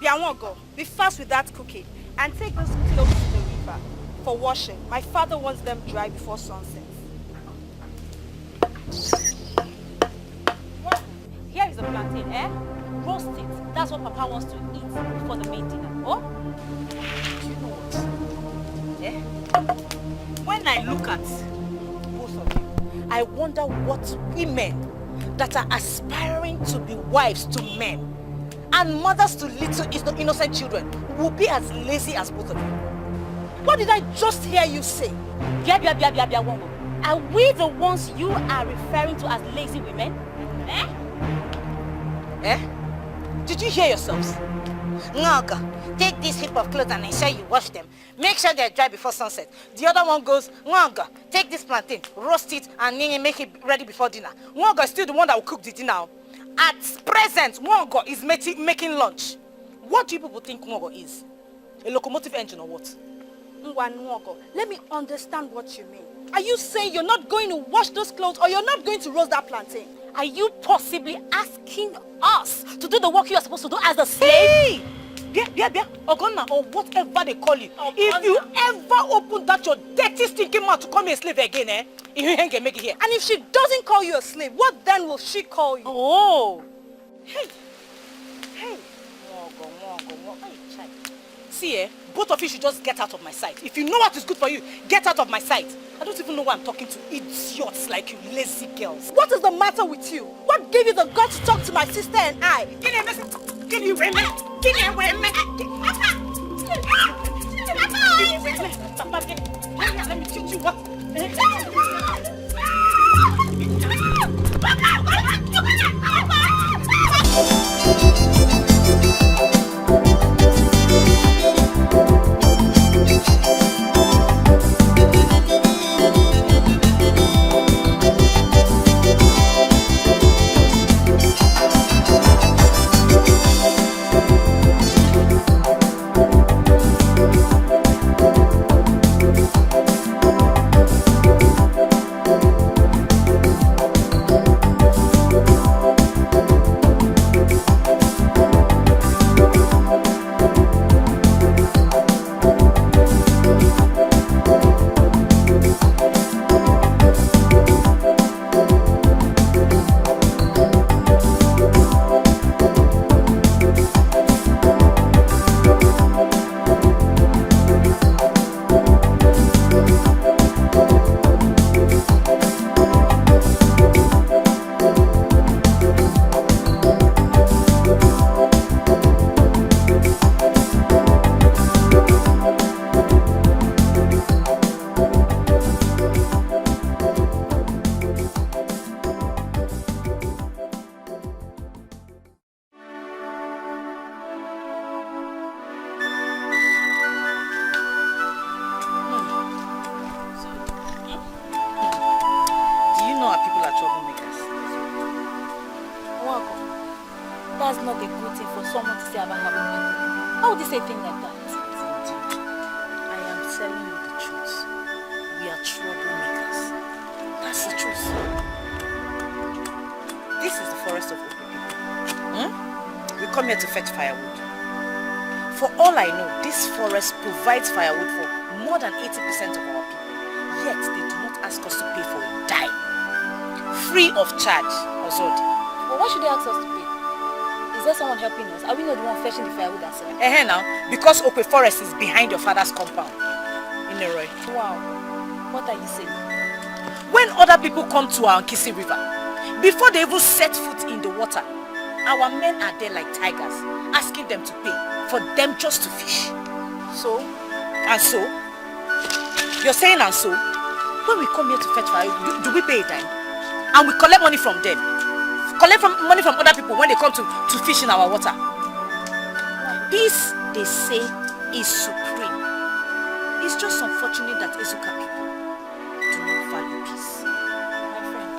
Bianwogo, be fast with that cooking and take those clothes to the river for washing. My father wants them dry before sunset. Here is the plantain, eh? Roast it. That's what Papa wants to eat before the main dinner. Oh? Do you know what? Eh? When I look at both of you, I wonder what women that are aspiring to be wives to men and mothers to little innocent children will be as lazy as both of you. What did I just hear you say? Are we the ones you are referring to as lazy women? Eh? Eh? Did you hear yourselves? Ngaga, take this heap of clothes and ensure you wash them. Make sure they're dry before sunset. The other one goes, Ngaga, take this plantain, roast it, and make it ready before dinner. Ngaga is still the one that will cook the dinner. At present, Ngaga is making lunch. What do you people think Ngaga is? A locomotive engine or what? Ngaga, let me understand what you mean. Are you saying you're not going to wash those clothes or you're not going to roast that plantain? Are you possibly asking us to do the work you are supposed to do as a slave? Hey! Ogonna, or whatever they call you. Ogonna. If you ever open that your dirty stinking mouth to call me a slave again, eh? You ain't gonna make it here. And if she doesn't call you a slave, what then will she call you? Oh! Hey! See, eh? Both of you should just get out of my sight. If you know what is good for you, get out of my sight. I don't even know why I'm talking to idiots like you lazy girls. What is the matter with you? What gave you the guts to talk to my sister and I? Let me teach you what. That's not a good thing for someone to say about her own people. How would you say a thing like that? I am telling you the truth. We are troublemakers. That's the truth. This is the forest of Oku people. We come here to fetch firewood. For all I know, this forest provides firewood for more than 80% of our people. Yet they do not ask us to pay for a dime. Free of charge, Ozodi. But why should they ask us to pay? Is there someone helping us? Are we not the one fetching the firewood ourselves? Now, because Okwe Forest is behind your father's compound. In Leroy. Wow. What are you saying? When other people come to our Nkisi River, before they even set foot in the water, our men are there like tigers, asking them to pay for them just to fish. So? And so? You're saying and so? When we come here to fetch firewood, do we pay a dime? And we collect money from them. Collect money from other people when they come to fish in our water. Peace, they say, is supreme. It's just unfortunate that Ezuka people do not value peace. My friend,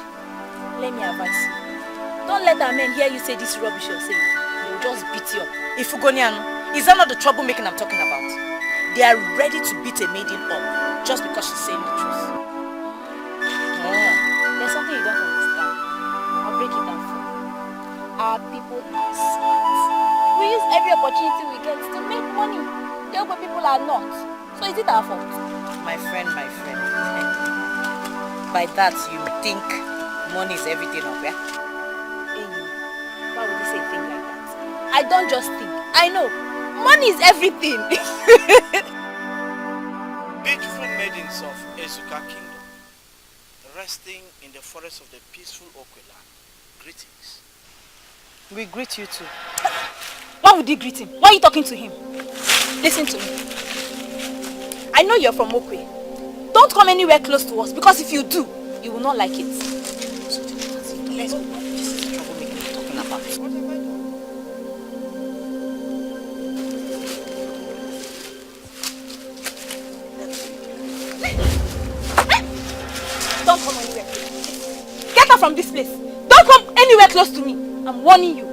let me advise you. Don't let our men hear you say this rubbish you're saying. They will just beat you up. Ifugoniano, is that not the troublemaking I'm talking about? They are ready to beat a maiden up just because she's saying the truth. There's something you don't understand. I'll break it down for you. Our people are smart. We use every opportunity we get to make money. The other people are not. So is it our fault? My friend. By that, you think money is everything up, yeah? Why would you say a thing like that? I don't just think. I know. Money is everything. Beautiful maidens of Ezuka Kingdom, resting in the forest of the peaceful Okweland, greetings. We greet you too. Why would you greet him? Why are you talking to him? Listen to me. I know you're from Okwe. Don't come anywhere close to us, because if you do, you will not like it. Let's go. This is the troublemaker you're talking about. Don't come anywhere close. Get out from this place. Don't come anywhere close to me. I'm warning you.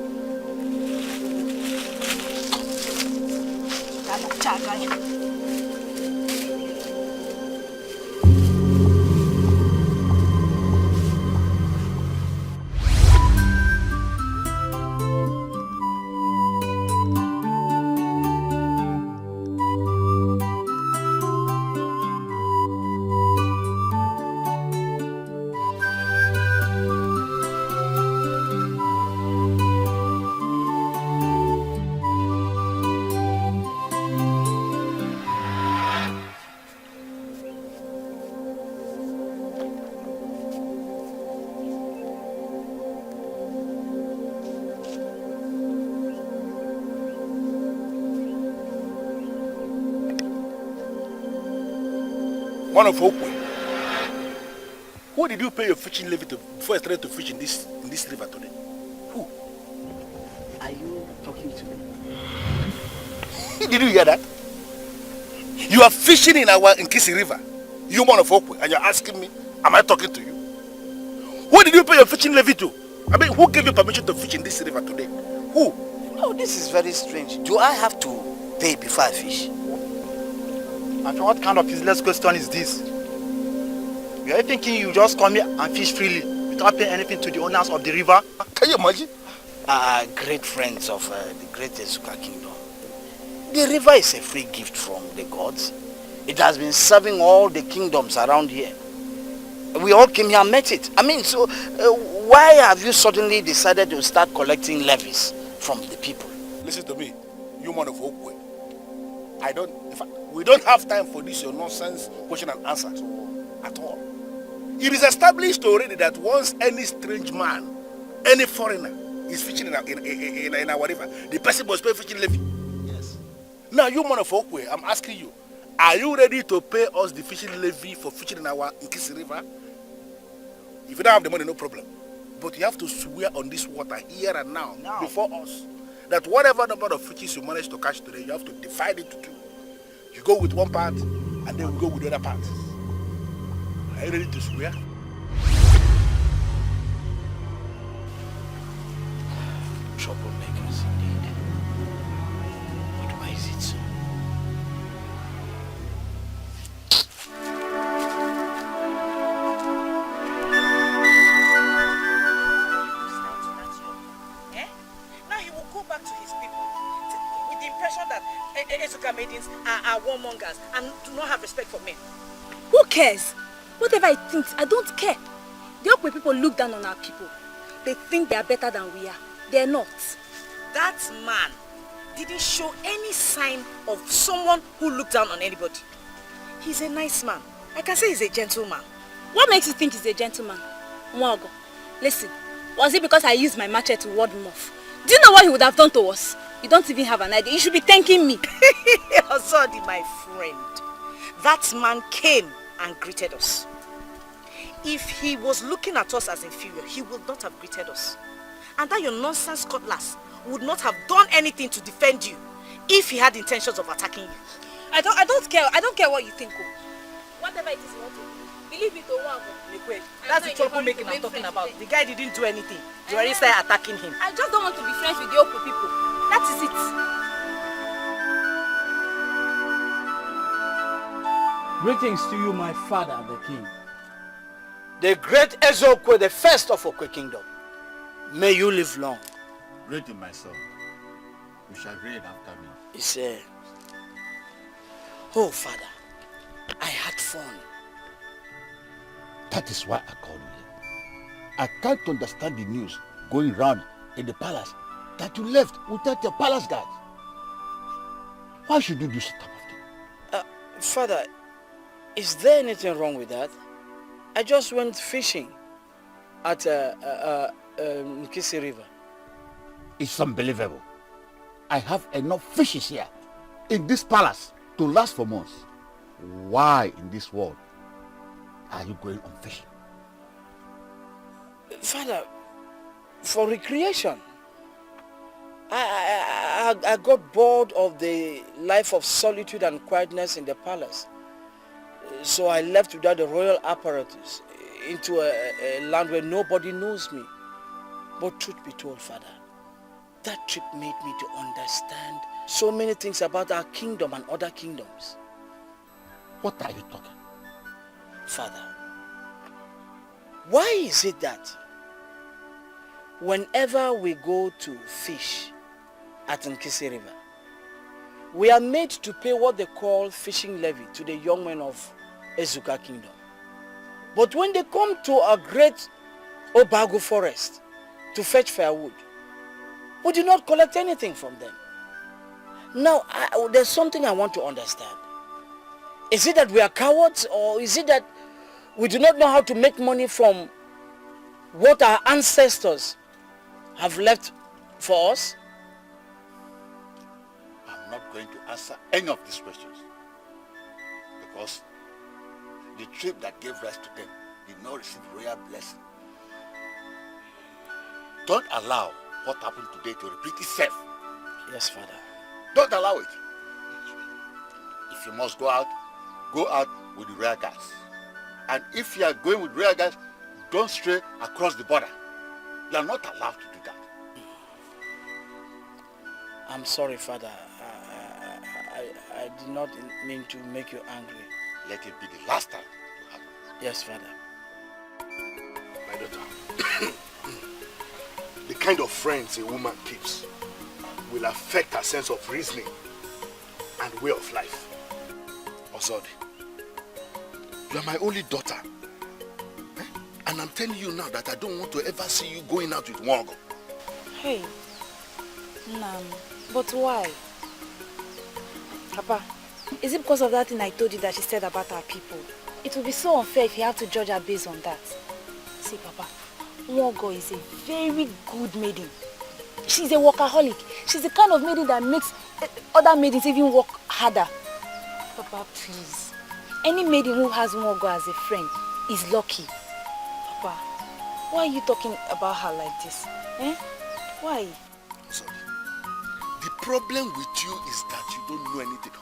One of Okwe. Who did you pay your fishing levy to before I started to fish in this river today? Who? Are you talking to me? Did you hear that? You are fishing in our Nkisi River. You one of Okwe, and you're asking me, am I talking to you? Who did you pay your fishing levy to? I mean, who gave you permission to fish in this river today? Who? No, this is very strange. Do I have to pay before I fish? And what kind of useless question is this? You are thinking you just come here and fish freely without paying anything to the owners of the river? Can you imagine? Great friends of the great Ezuka Kingdom. The river is a free gift from the gods. It has been serving all the kingdoms around here. We all came here and met it. I mean, so why have you suddenly decided to start collecting levies from the people? Listen to me, you man of Okwe. We don't have time for this your nonsense question and answer at all. It is established already that once any strange man, any foreigner is fishing in our river, the person must pay fishing levy. Yes. Now you man of Okwe, I'm asking you, are you ready to pay us the fishing levy for fishing in our Nkisi River? If you don't have the money, no problem. But you have to swear on this water here and now, before us, that whatever number of fishes you manage to catch today, you have to divide it to two. You go with one part, and then we go with the other part. Are you ready to swear? Troublemakers indeed. But why is it so? Now he will go back to his people with the impression that Ezuka maidens are warmongers and do not have respect for men. Who cares? Whatever he thinks, I don't care. The Okwe people look down on our people. They think they are better than we are. They're not. That man didn't show any sign of someone who looked down on anybody. He's a nice man. I can say he's a gentleman. What makes you think he's a gentleman? Mwago, listen. Was it because I used my machete to ward him off? Do you know what he would have done to us? You don't even have an idea. You should be thanking me. Osodi, my friend. That man came and greeted us. If he was looking at us as inferior, he would not have greeted us. And that your nonsense cutlass would not have done anything to defend you if he had intentions of attacking you. I don't care. I don't care what you think. Whatever it is you want to do. Believe it or not. That's the troublemaking I'm talking about. The guy didn't do anything. You already started attacking him. I just don't want to be friends with the Okwe people. That is it. Greetings to you, my father, the king. The great Ezokwe, the first of Okwe Kingdom. May you live long. Greeting, my son. You shall reign after me. It's oh, Father, I had fun. That is why I called you here. I can't understand the news going round in the palace that you left without your palace guards. Why should you do such type of thing? Father, is there anything wrong with that? I just went fishing at Nkisi River. It's unbelievable. I have enough fishes here in this palace to last for months. Why in this world are you going on fishing? Father, for recreation. I got bored of the life of solitude and quietness in the palace. So I left without the royal apparatus into a land where nobody knows me. But truth be told, Father, that trip made me to understand so many things about our kingdom and other kingdoms. What are you talking? Father, why is it that whenever we go to fish at Nkisi River, we are made to pay what they call fishing levy to the young men of Ezuka Kingdom? But when they come to a great Obago forest to fetch firewood, we do not collect anything from them. Now, there's something I want to understand. Is it that we are cowards, or is it that we do not know how to make money from what our ancestors have left for us? I'm not going to answer any of these questions, because the trip that gave rise to them did not receive royal blessing. Don't allow what happened today to repeat itself. Yes, Father. Don't allow it. If you must go out with the royal guards. And if you are going with royal guards, don't stray across the border. You are not allowed to do that. I'm sorry, Father. I did not mean to make you angry. Let it be the last time to happen. Yes, Father. My daughter, the kind of friends a woman keeps will affect her sense of reasoning and way of life. Osodi, you are my only daughter. And I'm telling you now that I don't want to ever see you going out with Mwogo. Hey, Nam, but why? Papa, is it because of that thing I told you that she said about our people? It would be so unfair if you have to judge her based on that. See, Papa, Mwogo is a very good maiden. She's a workaholic. She's the kind of maiden that makes other maidens even work harder. Papa, please. Any maiden who has Mwogo as a friend is lucky. Papa, why are you talking about her like this? Eh? Why? Sorry. The problem with you is that you don't know anything.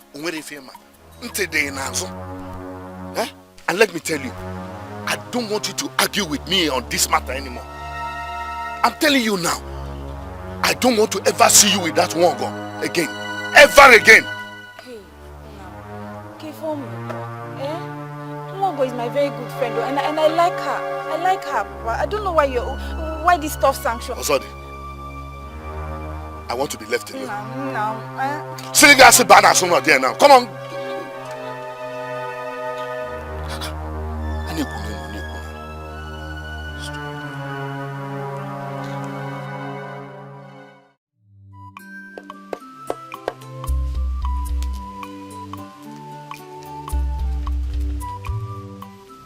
Eh? And let me tell you, I don't want you to argue with me on this matter anymore. I'm telling you now, I don't want to ever see you with that Mwogo again. Ever again. Hey, now, okay, for me. Eh? Mwogo is my very good friend, and I like her. I like her, Papa. I don't know why this tough sanction. Osodi, I want to be left alone. No. Sitting there, sit back and there now. Come on.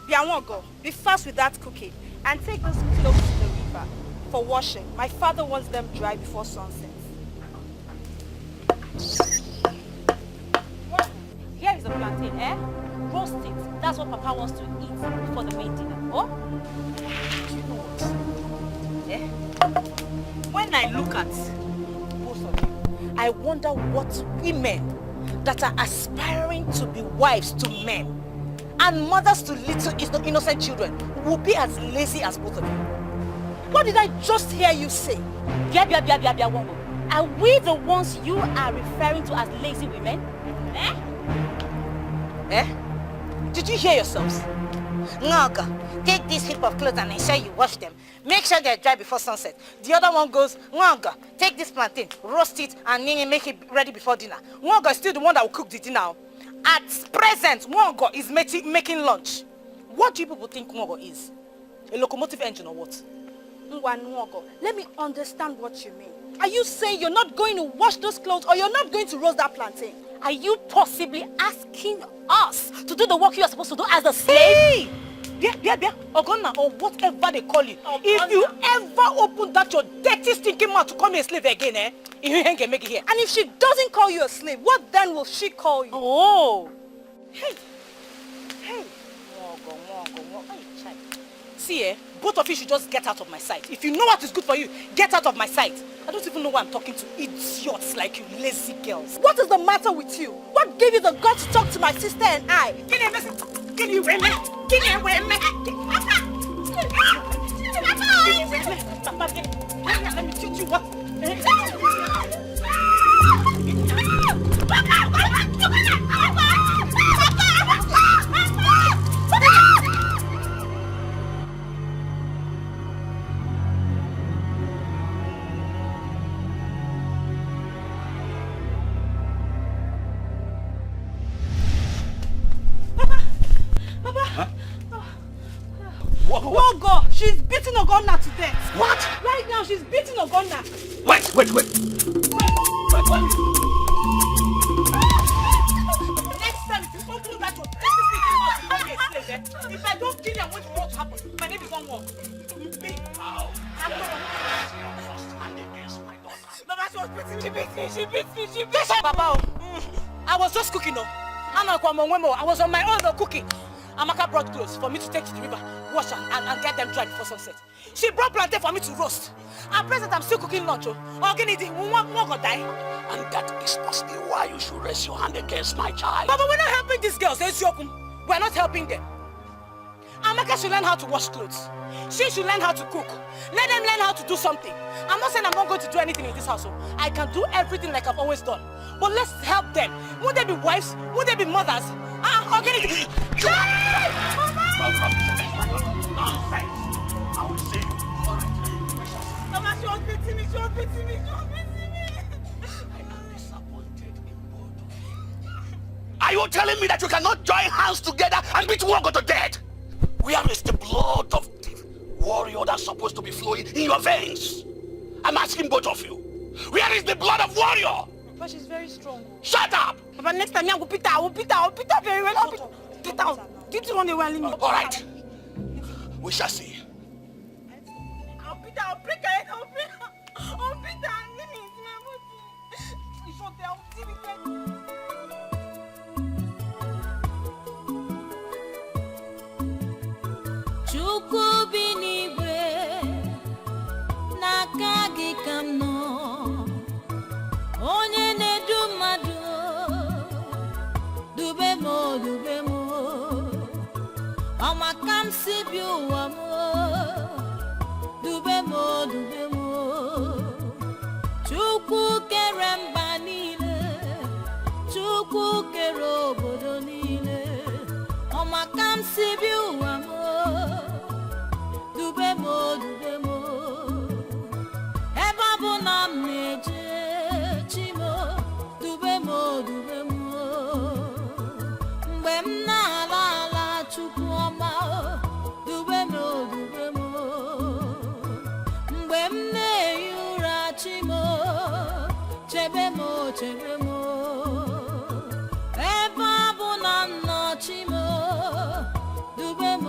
Bianwogo, be fast with that cooking and take those clothes to the river for washing. My father wants them dry before sunset. Here is the plantain, eh? Roast it. That's what Papa wants to eat before the main dinner. Oh? Do you know what? Eh? When I look at both of you, I wonder what women that are aspiring to be wives to men and mothers to little innocent children will be as lazy as both of you. What did I just hear you say? Wongo. Are we the ones you are referring to as lazy women? Eh? Eh? Did you hear yourselves? Ngaga, take this heap of clothes and ensure you wash them. Make sure they're dry before sunset. The other one goes, Ngaga, take this plantain, roast it, and make it ready before dinner. Ngaga is still the one that will cook the dinner. At present, Ngaga is making lunch. What do you people think Ngaga is? A locomotive engine or what? Nwago, let me understand what you mean. Are you saying you're not going to wash those clothes or you're not going to roast that plantain? Are you possibly asking us to do the work you are supposed to do as a slave? Hey! Yeah, Ogonna, or whatever they call you. If you ever open that your dirty stinking mouth to call me a slave again, you ain't gonna make it here. And if she doesn't call you a slave, what then will she call you? Oh! Hey! See, both of you should just get out of my sight. If you know what is good for you, get out of my sight. I don't even know why I'm talking to idiots like you lazy girls. What is the matter with you? What gave you the guts to talk to my sister and I? Let me teach you what. Wogo, she's beating Ogonna to death. What? Right now, she's beating Ogonna. Wait. Next time, if you open that door, if I don't kill you, I want to know what to happen. My name is One Walk. Mama, she beats me. Baba, I was just cooking. I was on my own cooking. Amaka brought clothes for me to take to the river, wash and get them dry before sunset. She brought plantain for me to roast. At present, I'm still cooking lunch. One gonna die. And that is mostly why you should raise your hand against my child. Baba, we're not helping these girls. We're not helping them. Amaka should learn how to wash clothes. She should learn how to cook. Let them learn how to do something. I'm not saying I'm not going to do anything in this house. I can do everything like I've always done. But let's help them. Would they be wives? Would they be mothers? I will see you. Mama, she was beating me. I am disappointed in both of you. Are you telling me that you cannot join hands together and beat Wogo to death? Where is the blood of the warrior that's supposed to be flowing in your veins? I'm asking both of you. Where is the blood of warrior? But she's very strong. Shut up! But next time I will beat her very well. Get out. Did you run away and leave me? All right. We shall see. I'll beat her. I'll break her head. I'll beat her. Leave me into my body. You shot there. I'll see me dead. Chukwu bi n'igwe n'aka gị ka m nọ, onye na-edu mmadụ dube m ọmaka m si bi ụwa m dube m Chukwu kere mba niile, Chukwu kere obodo niile, ọmaka m si bi ụwa m dube m ebe ọ bụ na m na-eje Chimo dube m mgbe m na-ala Chukwu ọma dube m mgbe m na-ehi ụra Chimo chebe m ebe ọ bụ na m nọ Chimo dube m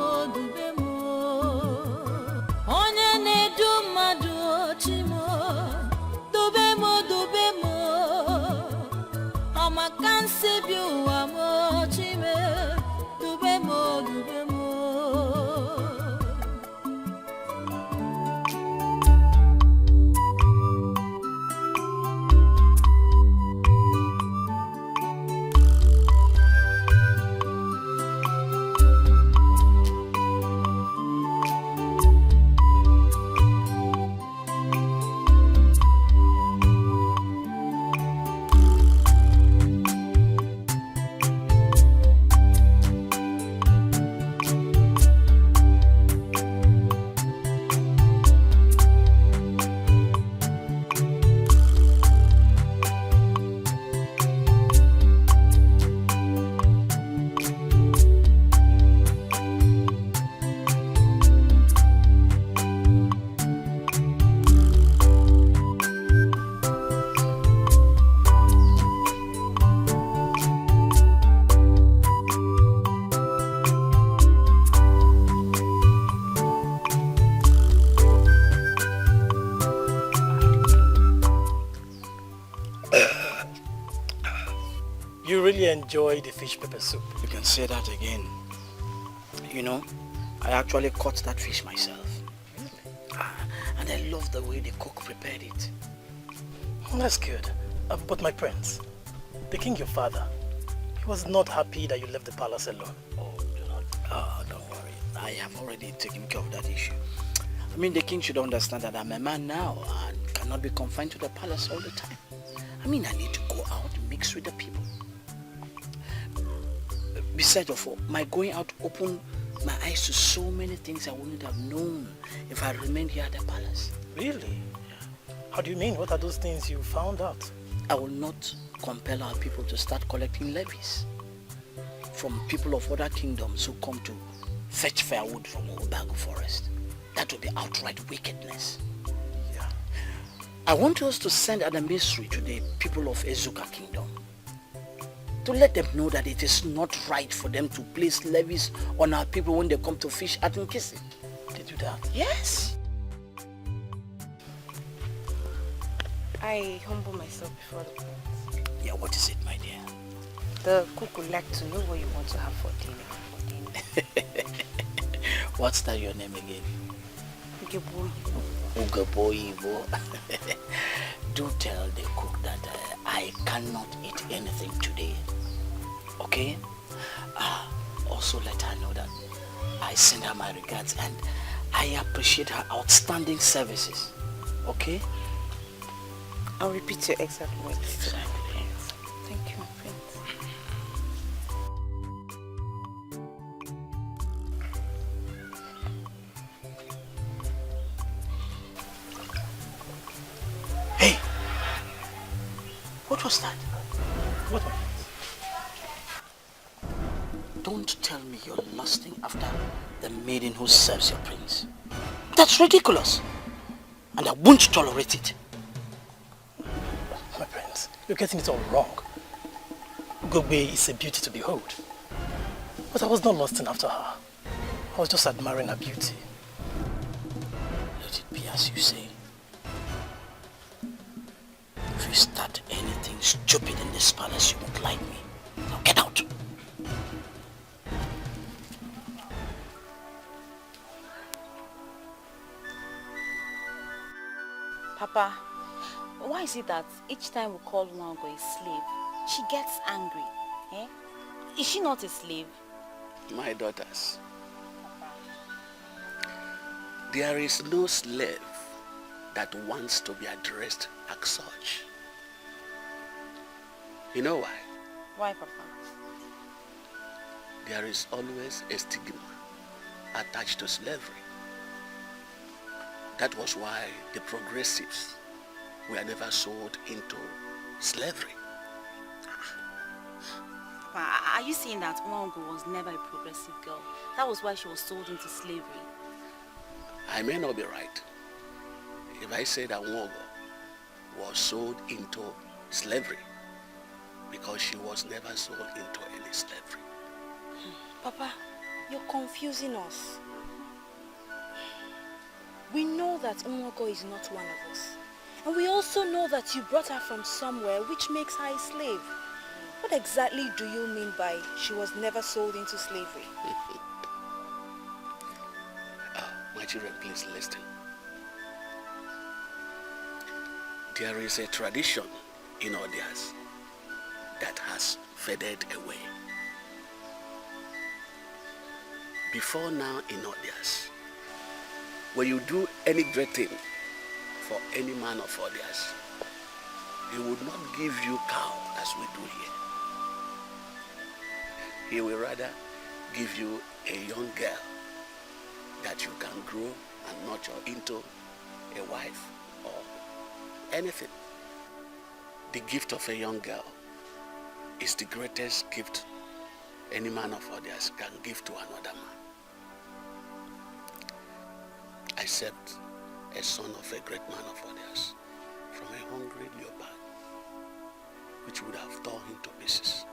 onye na-edu mmadụ Chimo dube m ọmaka nsi bi ụwa m Chime dube m You really enjoy the fish pepper soup. You can say that again. You know, I actually caught that fish myself. And I love the way the cook prepared it. Oh, that's good. But my prince, the king your father, he was not happy that you left the palace alone. Don't worry. I have already taken care of that issue. I mean, the king should understand that I'm a man now and cannot be confined to the palace all the time. I mean, I need to go out and mix with the people. Besides of all, my going out opened my eyes to so many things I wouldn't have known if I remained here at the palace. Really? Yeah. How do you mean? What are those things you found out? I will not compel our people to start collecting levies from people of other kingdoms who come to fetch firewood from Obago forest. That would be outright wickedness. Yeah. I want us to send an emissary to the people of Ezuka kingdom to let them know that it is not right for them to place levies on our people when they come to fish at Nkisi. They do that? Yes. I humble myself before the prince. Yeah, what is it, my dear? The cook would like to know what you want to have for dinner. What's that your name again? Ugeboyi. Ugeboyi. Do tell the cook that I cannot eat anything today. Okay? Also let her know that I send her my regards and I appreciate her outstanding services. Okay? I'll repeat your exact words. Exactly. Thank you, prince. Hey! What was that? What was Don't tell me you're lusting after the maiden who serves your prince. That's ridiculous. And I won't tolerate it. My prince, you're getting it all wrong. Ugogbe is a beauty to behold. But I was not lusting after her. I was just admiring her beauty. Let it be as you say. If you start anything stupid in this palace, you won't like me. Now get out. Papa, why is it that each time we call Nwango a slave, she gets angry? Eh? Is she not a slave? My daughters, there is no slave that wants to be addressed as such. You know why? Why, Papa? There is always a stigma attached to slavery. That was why the progressives were never sold into slavery. Papa, are you saying that Nwango was never a progressive girl? That was why she was sold into slavery? I may not be right if I say that Nwango was sold into slavery because she was never sold into any slavery. Papa, you're confusing us. We know that Nwango is not one of us. And we also know that you brought her from somewhere which makes her a slave. What exactly do you mean by she was never sold into slavery? My children, please listen. There is a tradition in Odias that has faded away. Before now in Odias, when you do any great thing for any man of Odias, he would not give you cow as we do here. He will rather give you a young girl that you can grow and nurture into a wife or anything. The gift of a young girl is the greatest gift any man of others can give to another man. Except a son of a great man of others from a hungry leopard, which would have torn him to pieces.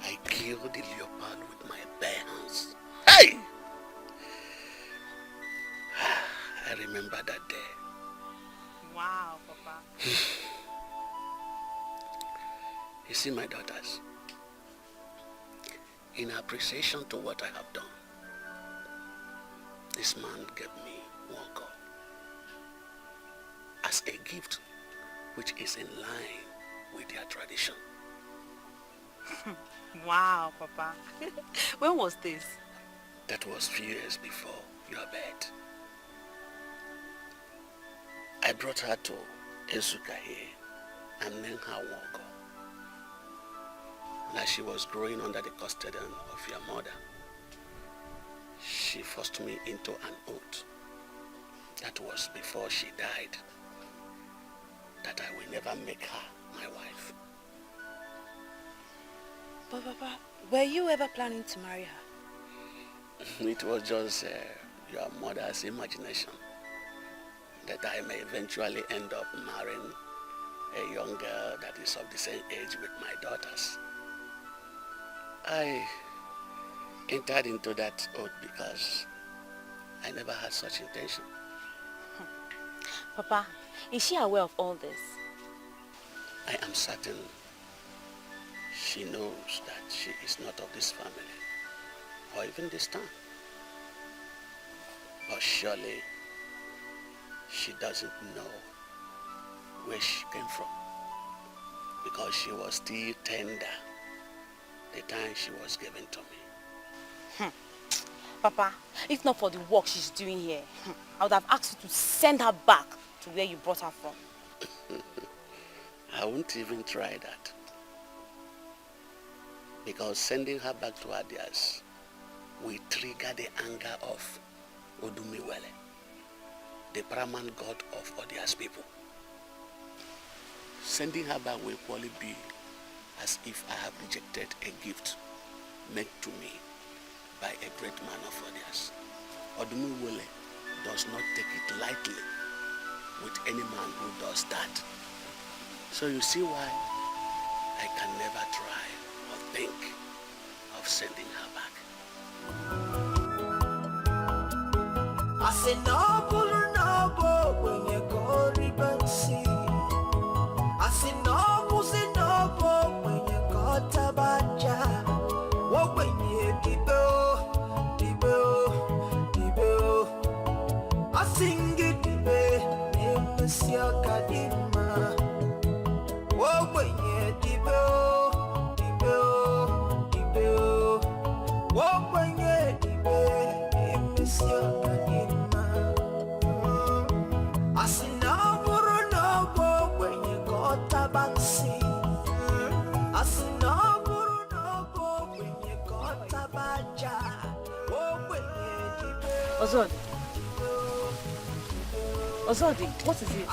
I killed the leopard with my bare hands. Hey! I remember that day. Wow, Papa. You see, my daughters, in appreciation to what I have done, this man gave me one girl as a gift which is in line with their tradition. Wow, Papa. When was this? That was few years before your birth. I brought her to Ezuka here and named her Wongo. And as she was growing under the custody of your mother, she forced me into an oath. That was before she died, that I will never make her my wife. But Papa, were you ever planning to marry her? It was just your mother's imagination that I may eventually end up marrying a young girl that is of the same age with my daughters. I entered into that oath because I never had such intention. Papa, is she aware of all this? I am certain she knows that she is not of this family or even this town. But surely she doesn't know where she came from, because she was still tender the time she was given to me. Papa, if not for the work she's doing here, I would have asked you to send her back to where you brought her from. I won't even try that, because sending her back to Adias will trigger the anger of Odumiwele, the paramount god of Odia's people. Sending her back will equally be as if I have rejected a gift made to me by a great man of Odias. Odumiwele does not take it lightly with any man who does that. So you see why I can never try or think of sending her back. I say no, no, when you go ribansi. I say no, when you go tabaja. What when you dibo, I sing it dibe, name Monsieur Kadima. What when you dibo, what when you dibe, name Monsieur Kadima. I see no more no when you got a banksy. I see no more no when you got a baja. Oh, when you Ozodi, what is it?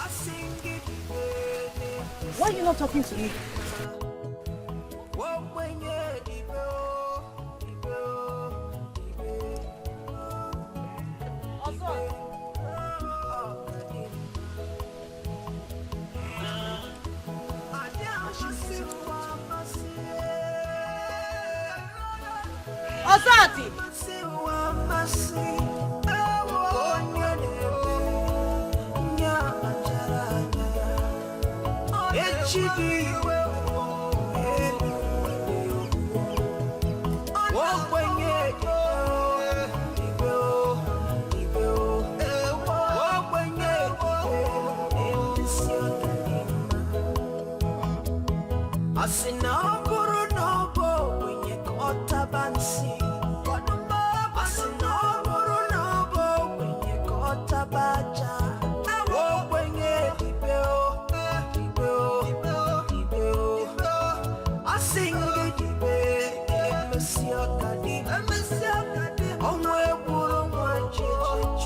Why are you not talking to me? Ozodi! I see no guru no bo when you got a bansi. I see no guru no bo when you got a baja. Oh, when you I sing it, Monsieur Kadi, oh, where would I judge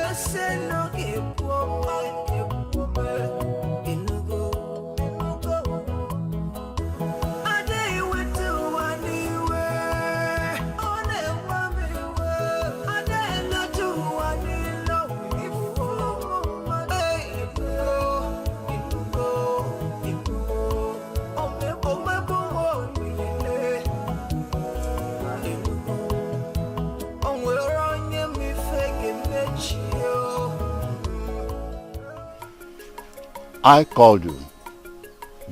I say no give I called you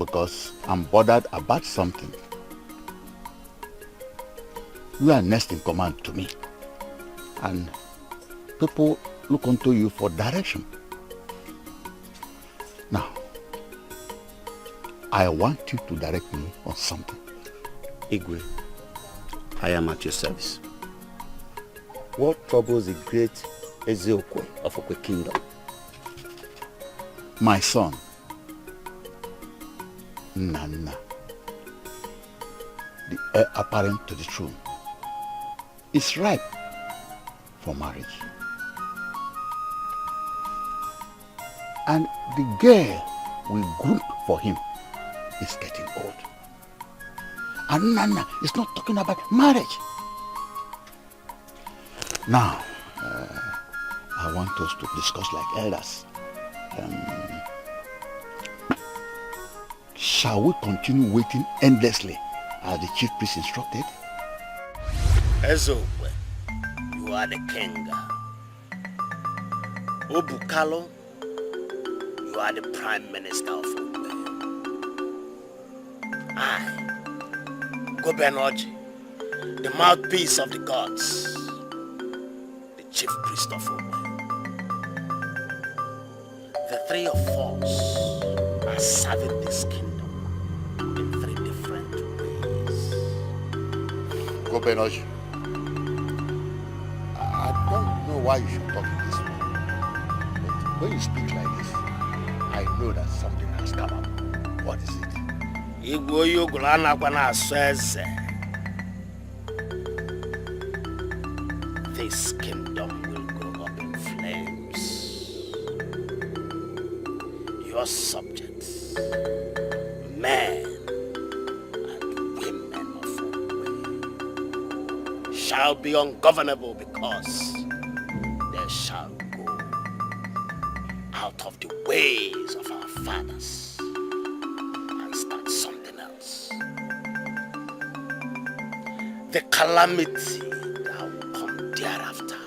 because I'm bothered about something. You are next in command to me. And people look unto you for direction. Now, I want you to direct me on something. Igwe, I am at your service. What troubles the great Ezeokwe of Okwe Kingdom? My son, Nana, the heir apparent to the throne, is ripe for marriage. And the girl we groomed for him is getting old. And Nana is not talking about marriage. Now, I want us to discuss like elders. Shall we continue waiting endlessly as the chief priest instructed? Ezokwe, you are the king. Obukalo, you are the prime minister of Ogwe. I, Gobenoji, the mouthpiece of the gods, the chief priest of Ogwe. The three of us are serving this kingdom in three different ways. Gobenoji, I don't know why you should talk in this way. But when you speak like this, I know that something has come up. What is it? This kingdom will go up in flames. Your subjects, men and women of Ogwe, shall be ungovernable because they shall go out of the ways of our fathers and start something else. The calamity that will come thereafter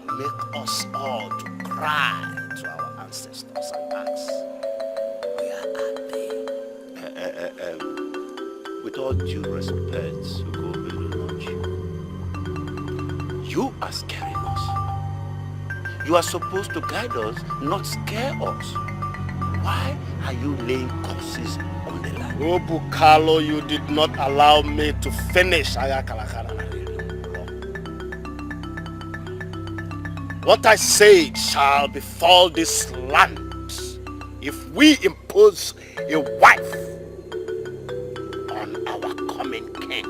will make us all to cry to our ancestors and ask, where are they? With all due respect, you are scaring us. You are supposed to guide us, not scare us. Why are you laying curses on the land? Obukalo, you did not allow me to finish. What I said shall befall this land if we impose a wife on our coming king.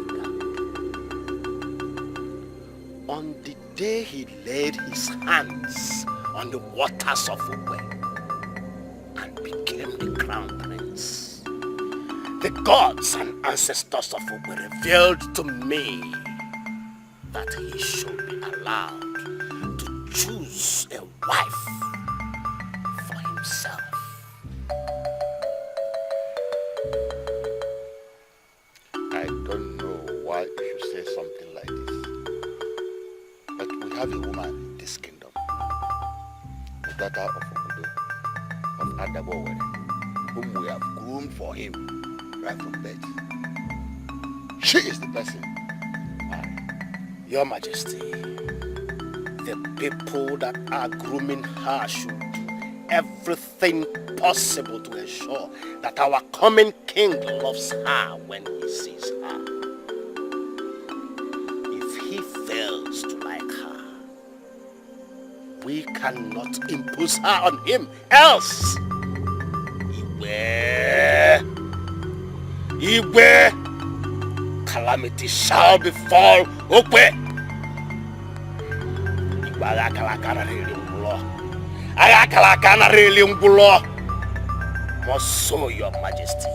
On the day he laid his hands on the waters of Ogwe and became the crown prince, the gods and ancestors of Ogwe revealed to me that he should be allowed to choose a wife for himself. I don't know why you should say something like this. But we have a woman in this kingdom, the daughter of Ogudo, of Adabowere, whom we have groomed for him right from birth. She is the person. Your Majesty, the people that are grooming her should do everything possible to ensure that our coming king loves her when he sees her. If he fails to like her, we cannot impose her on him, else calamity shall befall Ogwe. Must so, Your Majesty,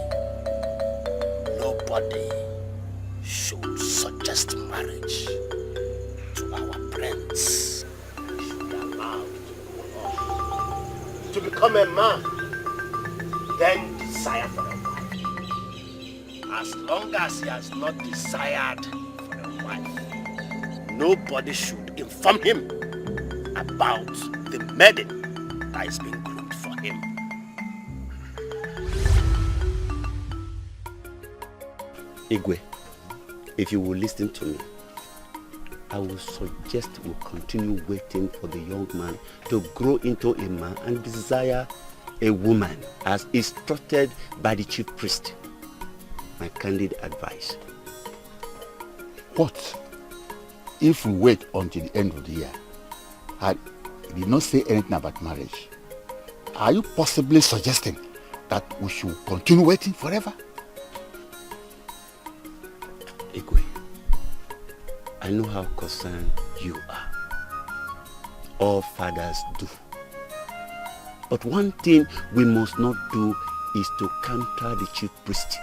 nobody should suggest marriage to our prince. He should be allowed to become a man, then desire for a wife. As long as he has not desired for a wife, nobody should inform him about the maiden that is being groomed for him. Igwe, if you will listen to me, I will suggest we continue waiting for the young man to grow into a man and desire a woman as instructed by the chief priest. My candid advice. What if we wait until the end of the year and he did not say anything about marriage? Are you possibly suggesting that we should continue waiting forever? Igwe, I know how concerned you are. All fathers do. But one thing we must not do is to counter the chief priest.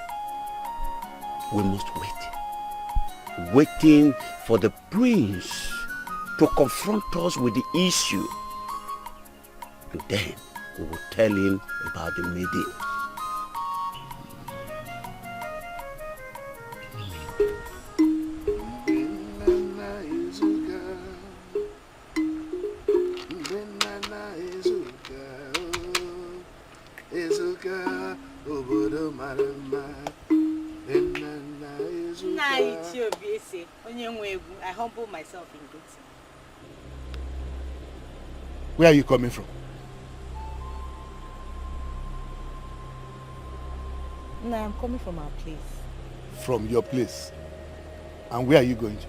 We must wait. Waiting for the prince to confront us with the issue. And then we will tell him about the maiden. I humble myself in this. Where are you coming from? No, I'm coming from our place. From your place? And where are you going to?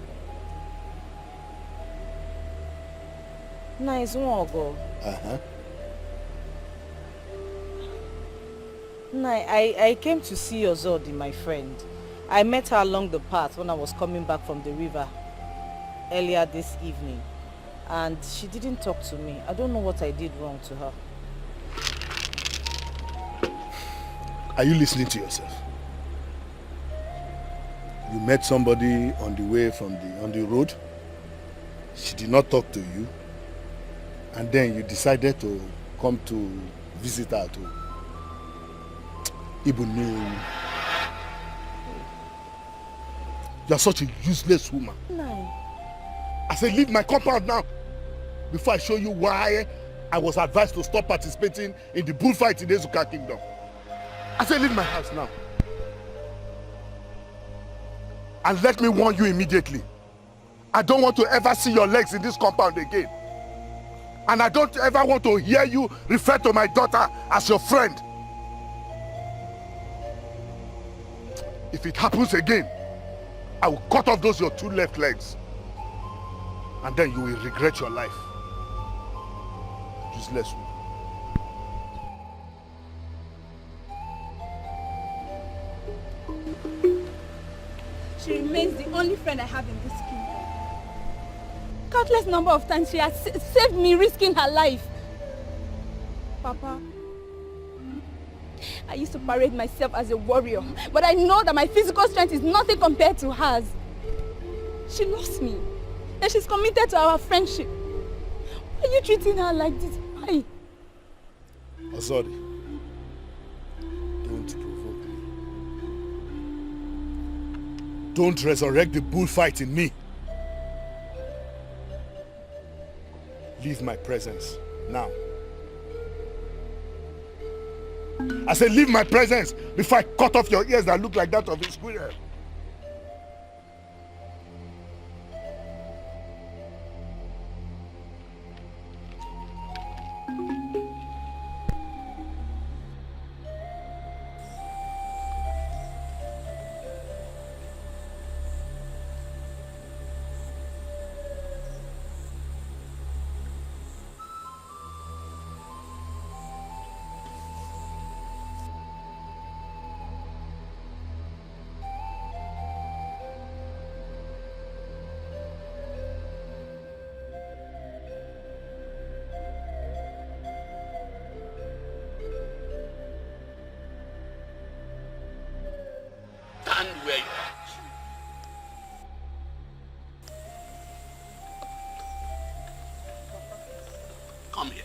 No, it's Nwogo. Uh-huh. No, I came to see Ozodi, my friend. I met her along the path when I was coming back from the river earlier this evening. And she didn't talk to me. I don't know what I did wrong to her. Are you listening to yourself? You met somebody on the way on the road. She did not talk to you. And then you decided to come to visit her to Ibunu. You are such a useless woman. No. I said, leave my compound now before I show you why I was advised to stop participating in the bullfight in the Ezuka kingdom. I said, leave my house now. And let me warn you immediately. I don't want to ever see your legs in this compound again. And I don't ever want to hear you refer to my daughter as your friend. If it happens again, I will cut off those your two left legs. And then you will regret your life. Useless woman. She remains the only friend I have in this kingdom. Countless number of times she has saved me, risking her life. Papa, I used to parade myself as a warrior, but I know that my physical strength is nothing compared to hers. She lost me, and she's committed to our friendship. Why are you treating her like this? Why? Ozodi, don't provoke me. Don't resurrect the bullfight in me. Leave my presence now. I said leave my presence before I cut off your ears that look like that of a squirrel. Stand where you are. Come here.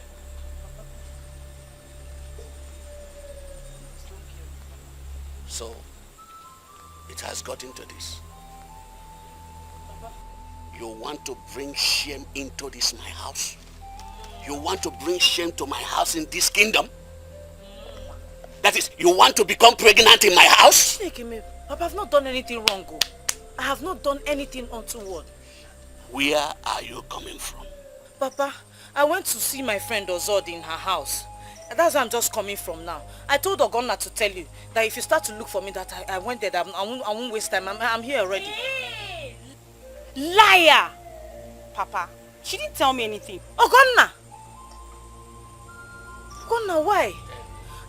So, it has gotten to this. You want to bring shame into this my house? You want to bring shame to my house in this kingdom? That is, you want to become pregnant in my house? Papa, I've not done anything wrong. Oh. I have not done anything untoward. Where are you coming from? Papa, I went to see my friend Ozod in her house. And that's where I'm just coming from now. I told Ogonna to tell you that if you start to look for me, that I went there, that I won't waste time. I'm here already. Hey! Liar! Papa, she didn't tell me anything. Ogonna! Ogonna, why?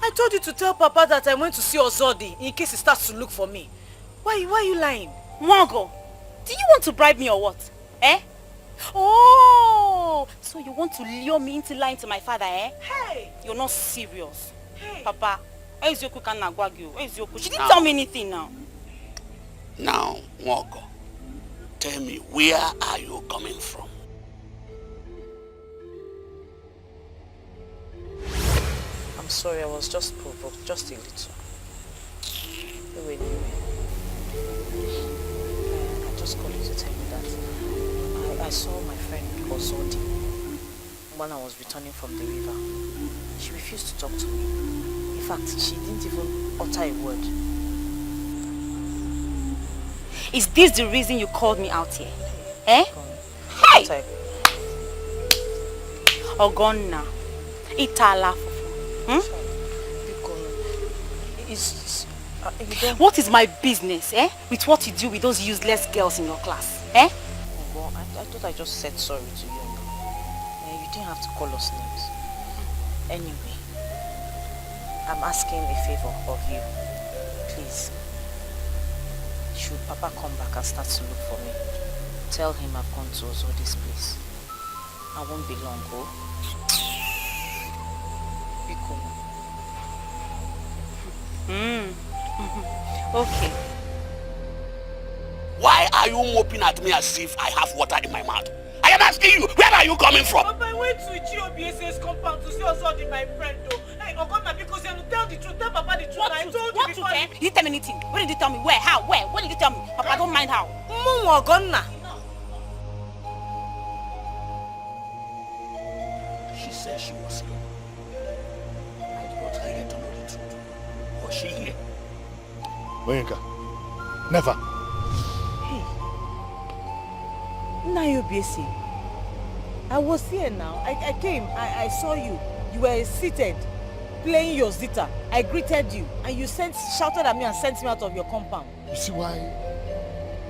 I told you to tell Papa that I went to see Ozodi in case he starts to look for me. Why are you lying? Mwango, do you want to bribe me or what? Eh? Oh, so you want to lure me into lying to my father, eh? Hey! You're not serious. Hey! Papa, where is Yoku Kanagwagyo? Where is Yoku? She didn't tell me anything now. Now, Mwoko, tell me, where are you coming from? I'm sorry, I was just provoked, just a little. Anyway. I just called you to tell you that I saw my friend Ozodi when I was returning from the river. She refused to talk to me. In fact, she didn't even utter a word. Is this the reason you called me out here? Eh? Hey! Ogonna. Itala. What is my business, eh? With what you do with those useless girls in your class, eh? Well, I thought I just said sorry to you. You didn't have to call us names. Anyway, I'm asking a favor of you. Please. Should Papa come back and start to look for me, tell him I've gone to Ozodi's place. I won't be long, oh? Be cool. Okay. Why are you moping at me as if I have water in my mouth? I am asking you, where are you coming from? Papa, I went to Chioma's compound to see Ozodi, my friend, though. Hey, Ogonna, because you have to tell the truth. Tell Papa the truth. I told you before. He didn't tell me anything. What did you tell me? Where? How? Where? What did you tell me? Papa, I don't mind how. Ogonna. She said she was here. I did not hear to know the truth. Was she here? Oyenka, never. Nayobiesi, I was here now. I came. I saw you. You were seated, playing your zither. I greeted you, and you shouted at me and sent me out of your compound. You see why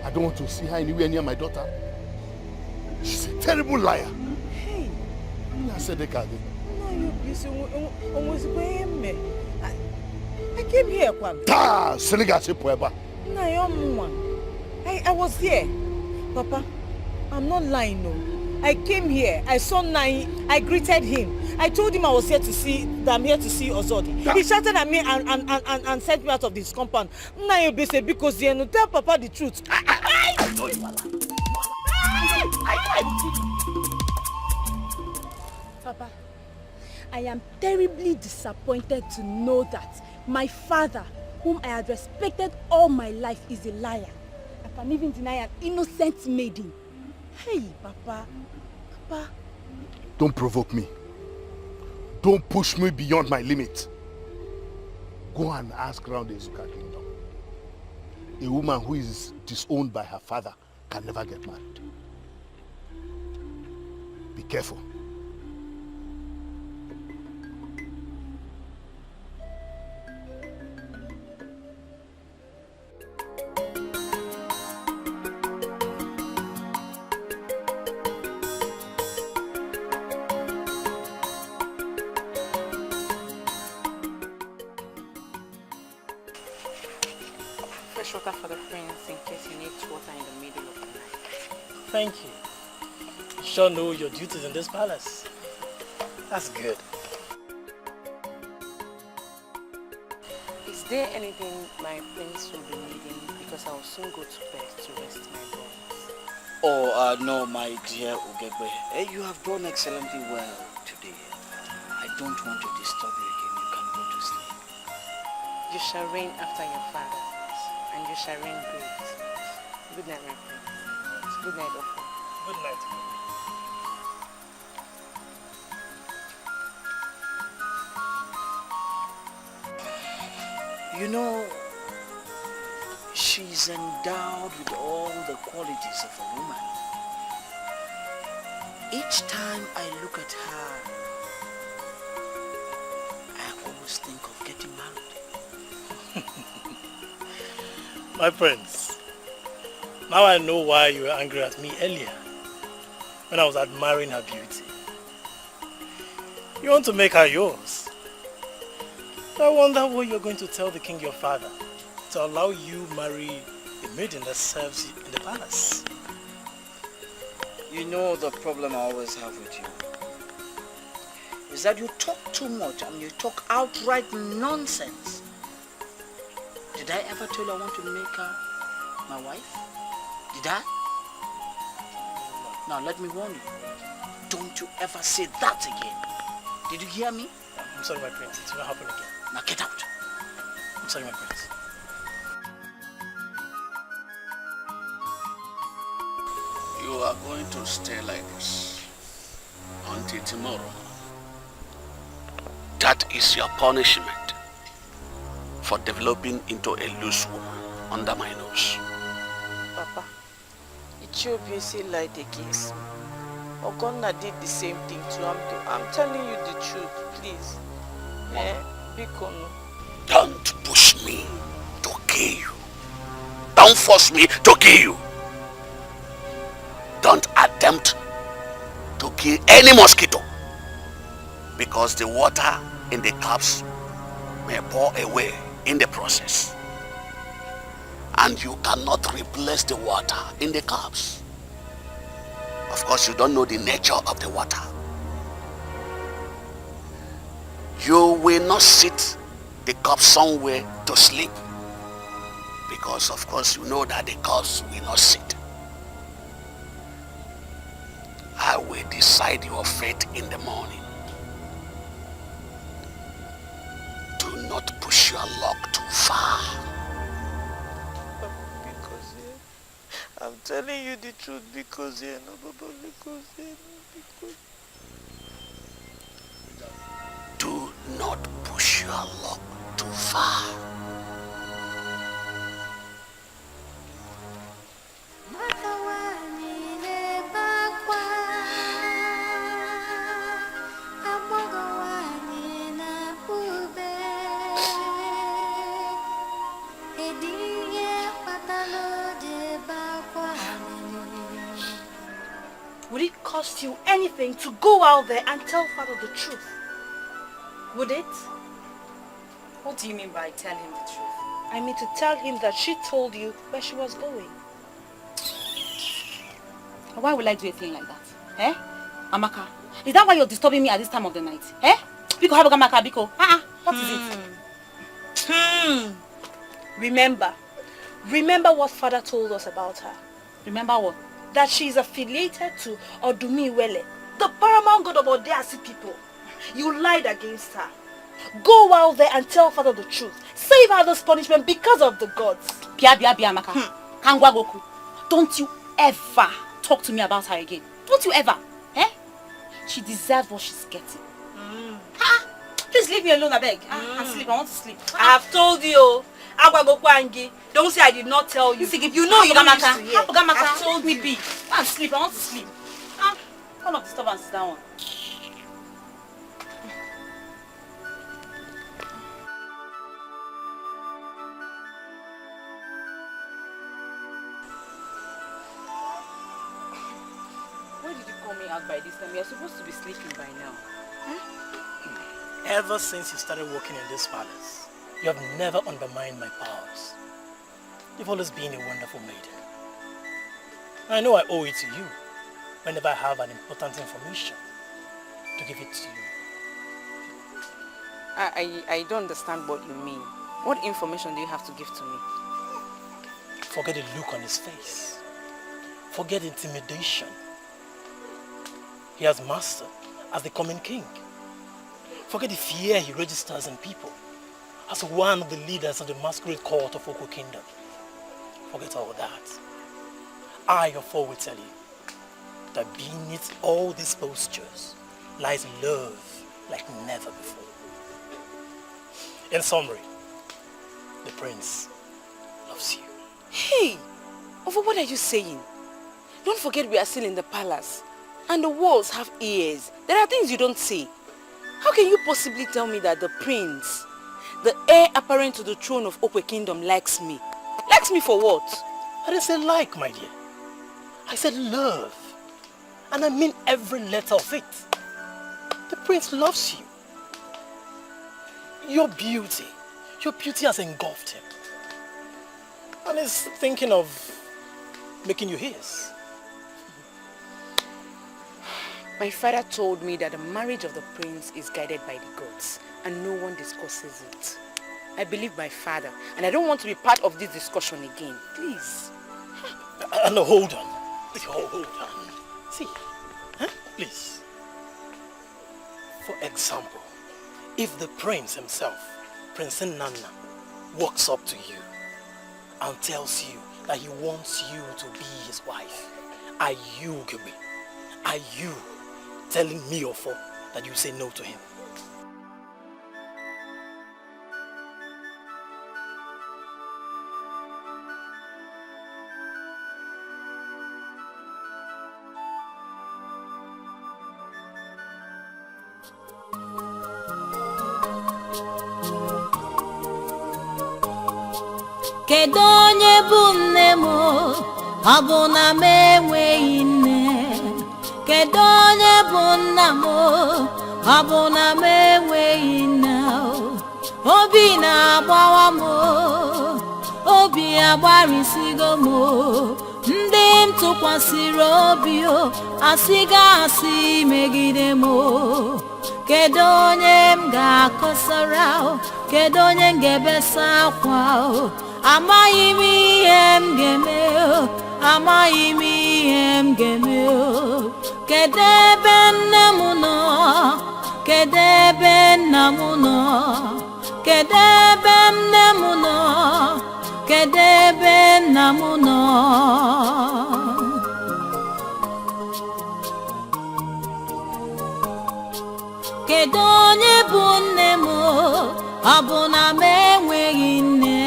I don't want to see her anywhere near my daughter? She's a terrible liar. Hey. I said the card. Nayobiesi, almost me. I came here, Kwan. Ta, Senegasi Pueba. I was here. Papa, I'm not lying, no. I came here. I saw Nai. I greeted him. I told him I was here to see, that I'm here to see Ozodi. He shouted at me and sent me out of this compound. Nayobiesi, because you know, tell Papa the truth. I know you are Papa, I am terribly disappointed to know that my father, whom I have respected all my life, is a liar. I can even deny an innocent maiden. Hey, Papa. Papa. Don't provoke me. Don't push me beyond my limit. Go and ask around the Ezuka kingdom. A woman who is disowned by her father can never get married. Be careful. Water for the prince in case he needs water in the middle of the night. Thank you. You sure know your duties in this palace. That's good. Is there anything my prince will be needing? Because I will soon go to bed to rest my bones. Oh, no, my dear Ugegbe. You have done excellently well today. I don't want to disturb you again. You can go to sleep. You shall reign after your father, and you shall reign great. Good night, my prince. Good night, Ofu. Good night. You know, She's endowed with all the qualities of a woman. Each time I look at her, I always think of getting married. My friends, now I know why you were angry at me earlier when I was admiring her beauty. You want to make her yours. I wonder what you're going to tell the king your father to allow you marry a maiden that serves in the palace. You know the problem I always have with you is that you talk too much and you talk outright nonsense. Did I ever tell you I want to make her my wife? Did I? Now let me warn you. Don't you ever say that again. Did you hear me? I'm sorry, my prince. It will not happen again. Now get out. I'm sorry, my prince. You are going to stay like this until tomorrow. That is your punishment for developing into a loose woman under my nose. Papa, Ichiobi lied against me. Ogonna did the same thing to him. I'm telling you the truth, please. Bikono. Don't push me to kill you. Don't force me to kill you. Don't attempt to kill any mosquito, because the water in the cups may pour away in the process, and you cannot replace the water in the cups. Of course, you don't know the nature of the water. You will not sit the cup somewhere to sleep, because of course you know that the cups will not sit. I will decide your fate in the morning. Do not push your luck too far. Because I'm telling you the truth, because Do not push your luck too far. Would it cost you anything to go out there and tell Father the truth? Would it? What do you mean by tell him the truth? I mean to tell him that she told you where she was going. Why would I do a thing like that? Eh? Amaka, is that why you're disturbing me at this time of the night? Eh? Biko haboga maka biko. What is it? Remember what Father told us about her. Remember what? That she is affiliated to Odumiwele, the paramount god of Odeasi people. You lied against her. Go out there and tell Father the truth. Save her this punishment because of the gods. Bia Amaka. Kangwa Goku. Don't you ever talk to me about her again. Don't you ever. Eh? She deserves what she's getting. Please leave me alone, I beg. And sleep. I want to sleep. I have told you. Angi. Don't say I did not tell you. You know you don't used to hear. I've told me be. Go and sleep. I want to sleep. All of disturbance is that one. Why did you call me out by this time? You're supposed to be sleeping by now. Ever since you started working in this palace, you have never undermined my powers. You've always been a wonderful maiden. I know I owe it to you whenever I have an important information to give it to you. I don't understand what you mean. What information do you have to give to me? Forget the look on his face. Forget intimidation. He has mastered as the coming king. Forget the fear he registers in people as one of the leaders of the masquerade court of Oko Kingdom. Forget all that. I, your foe, will tell you that beneath all these postures lies love like never before. In summary, the prince loves you. Hey, Ovo, what are you saying? Don't forget we are still in the palace. And the walls have ears. There are things you don't see. How can you possibly tell me that the prince, the heir apparent to the throne of Okwe Kingdom, likes me? Likes me for what? I didn't say like, my dear. I said love. And I mean every letter of it. The prince loves you. Your beauty has engulfed him. And he's thinking of making you his. My father told me that the marriage of the prince is guided by the gods and no one discusses it. I believe my father and I don't want to be part of this discussion again. Please. No, hold on. Please, hold on. See, please. For example, if the prince himself, Prince Nana, walks up to you and tells you that he wants you to be his wife, are you, Gebe? Are you telling me or for that you say no to him? Kedu onye bụ nne m ọ bụ na m enweghị nne? Kedu onye bụ nna m ọ bụ na m enweghị nne? Obi na-agbawa m, obi agbarịsigo m, ndị m tụkwasịrị obi asịga asị megide m. Kedu onye m ga-akọsara? Kedu onye m ga-ebesa akwa? Amaghị m ihe m ga-eme, amaghị m ihe m ga-eme. Kedu ebe nne m nọ? Kedu ebe nna m nọ? Kedu ebe nne m nọ? Kedu ebe nna m nọ? Kedu onye bụ nne m ọ bụ na m enweghị nne?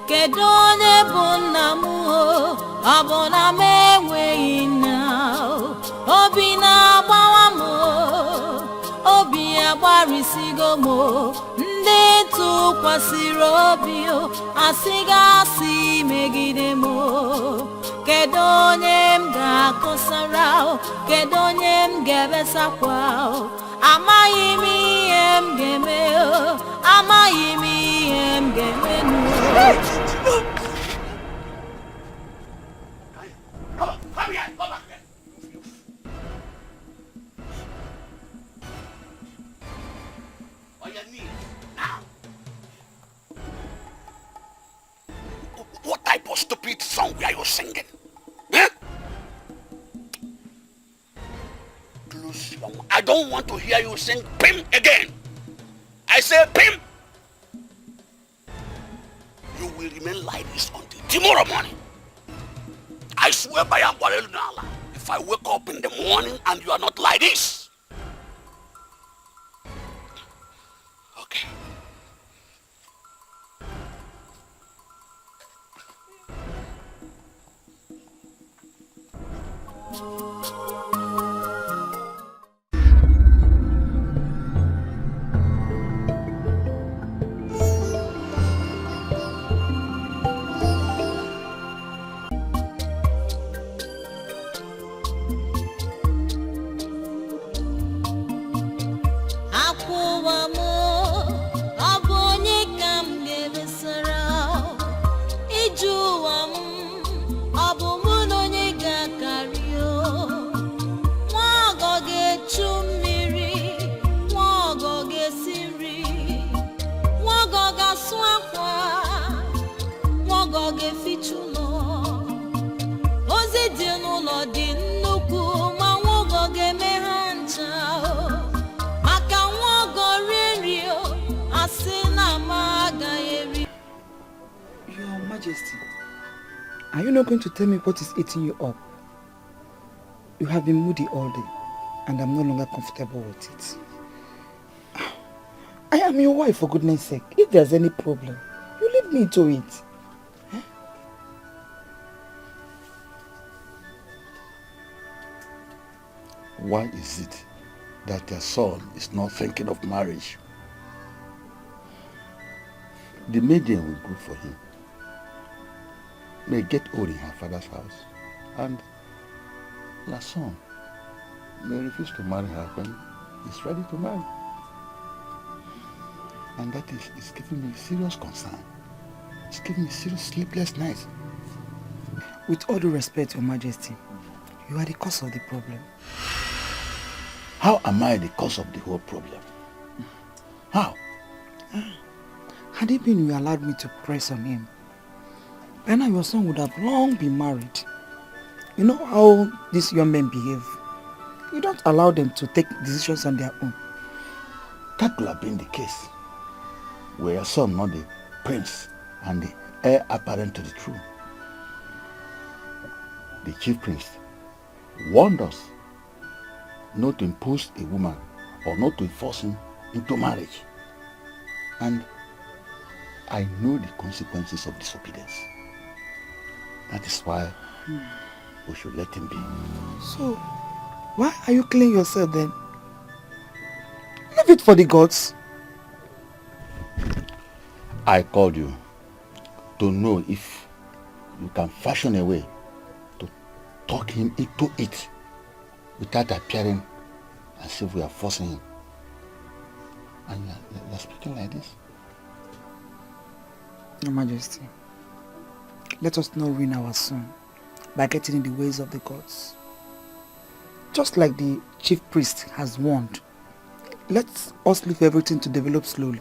Kedu onye bụ nna m ọ bụ na m enweghị nne? Obi na-agbawa m, obi agbarịsigo m, ndị tụkwasịrị obi asịga asị megide m. Kedu onye m ga-akọsara? Kedu onye m ga-ebesakwa? Amaghị m ihe m ga-eme, amaghị m ihe m ga-eme. Come here, come back there. On your knee, now. What type of stupid song are you singing? Huh? Close your mouth. I don't want to hear you sing Pim again. I say Pim. You will remain like this until tomorrow morning. I swear by Nala, if I wake up in the morning and you are not like this. Okay. Are you not going to tell me what is eating you up? You have been moody all day, and I'm no longer comfortable with it. I am your wife, for goodness sake. If there's any problem, you leave me to it. Why is it that their son is not thinking of marriage? The maiden will go for him, may get old in her father's house, and your son may refuse to marry her when he's ready to marry. And that is giving me serious concern. It's giving me serious sleepless nights. With all due respect, Your Majesty, you are the cause of the problem. How am I the cause of the whole problem? How? Had it been you allowed me to press on him, by now your son would have long been married. You know how these young men behave. You don't allow them to take decisions on their own. That could have been the case, were your son not the prince and the heir apparent to the throne. The chief priest warned us not to impose a woman or not to force him into marriage. And I know the consequences of disobedience. That is why we should let him be. So, why are you killing yourself then? Leave it for the gods. I called you to know if you can fashion a way to talk him into it without appearing as if we are forcing him. And you're speaking like this. Your Majesty, let us not ruin our son by getting in the ways of the gods. Just like the chief priest has warned, let us leave everything to develop slowly.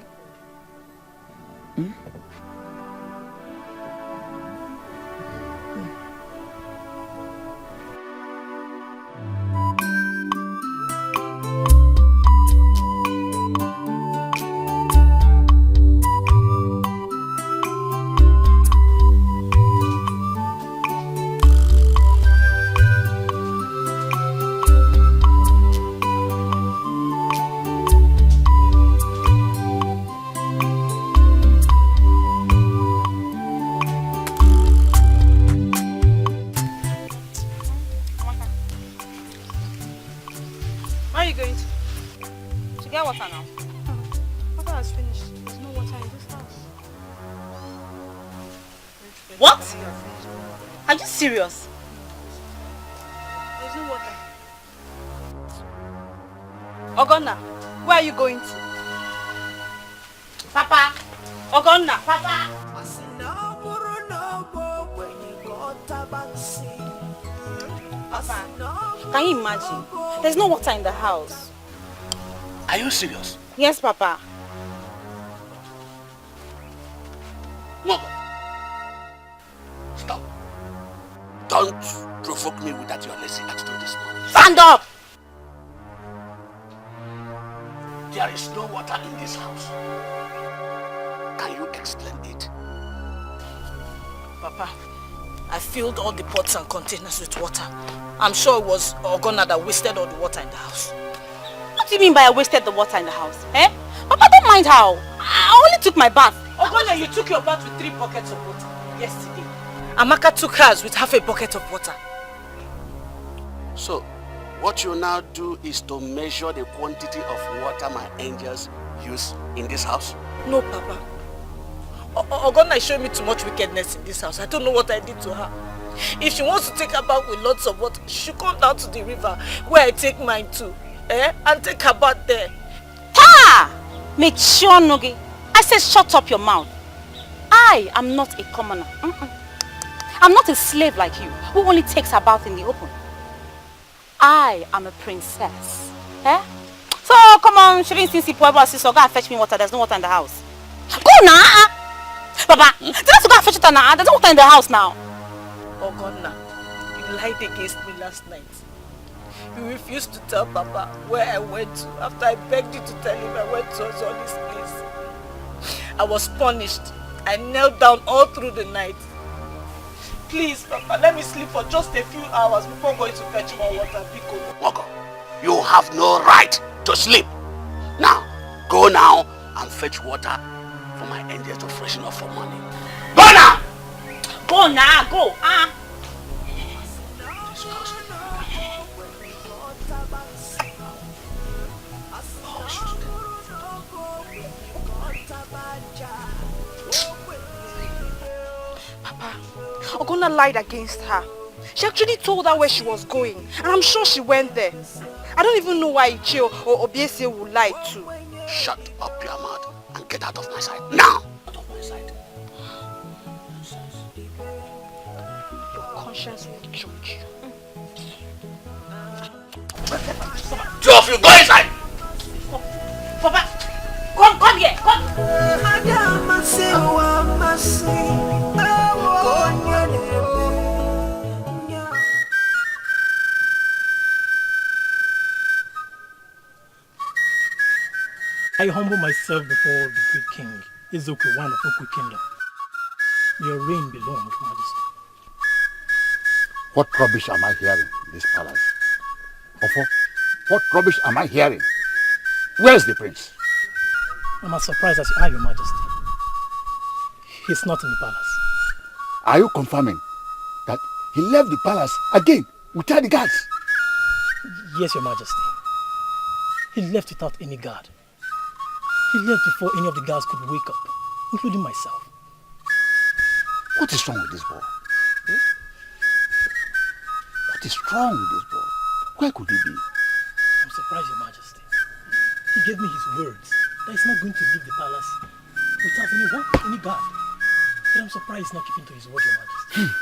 Serious? There's no water. Ogonna, where are you going to? Papa! Ogonna, Papa! Papa, can you imagine? There's no water in the house. Are you serious? Yes, Papa. No. Stop. Don't provoke me with that your lazy attitude this morning. Stand up! There is no water in this house. Can you explain it? Papa, I filled all the pots and containers with water. I'm sure it was Ogonna that wasted all the water in the house. What do you mean by I wasted the water in the house? Eh? Papa, don't mind how. I only took my bath. Ogonna, you took your bath with 3 buckets of water yesterday. Amaka took hers with half a bucket of water. So, what you now do is to measure the quantity of water my angels use in this house? No, Papa. Ogonna is showing me too much wickedness in this house. I don't know what I did to her. If she wants to take her bath with lots of water, she should come down to the river where I take mine to. And take her bath there. Ha! Make sure, Nogi. I said shut up your mouth. I am not a commoner. I'm not a slave like you, who only takes her bath in the open. I am a princess. So, come on, she didn't see Pueblo sister, go and fetch me water. There's no water in the house. Go now! Papa, tell us to go and fetch water now. There's no water in the house now. Ogonna, you lied against me last night. You refused to tell Papa where I went to after I begged you to tell him I went to Ozoni's place. I was punished. I knelt down all through the night. Please, Papa, let me sleep for just a few hours before going to fetch more water. Mogo, you have no right to sleep. Now, go now and fetch water for my angels to freshen up for morning. Go now! Go now, go. Papa, Ogonna lied against her. She actually told her where she was going, and I'm sure she went there. I don't even know why Ichio or Obiese would lie too. Shut up your mouth and get out of my sight. Now! Out of my sight. Your conscience will judge you. Two of you, go inside! Papa, come here, come! I humble myself before the great king, Ezoku, one of Oku Kingdom. Your reign belongs, Majesty. What rubbish am I hearing in this palace? Ofo, what rubbish am I hearing? Where's the prince? I'm as surprised as you are, Your Majesty. He's not in the palace. Are you confirming that he left the palace again without the guards? Yes, Your Majesty. He left without any guard. He left before any of the guards could wake up, including myself. What is wrong with this boy? What is wrong with this boy? Where could he be? I'm surprised, Your Majesty. He gave me his words that he's not going to leave the palace without any guard. But I'm surprised he's not keeping to his word, Your Majesty.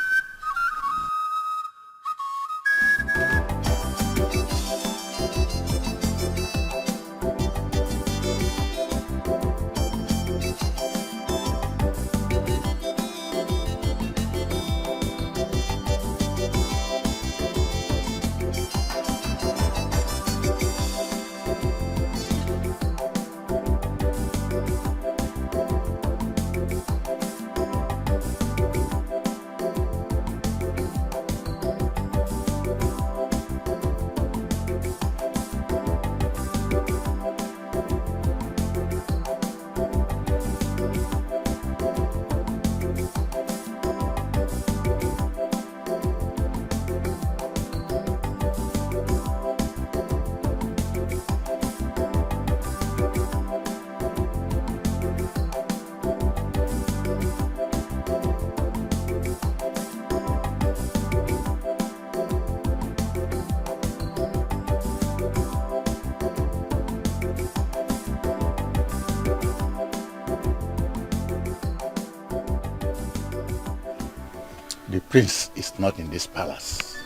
The prince is not in this palace.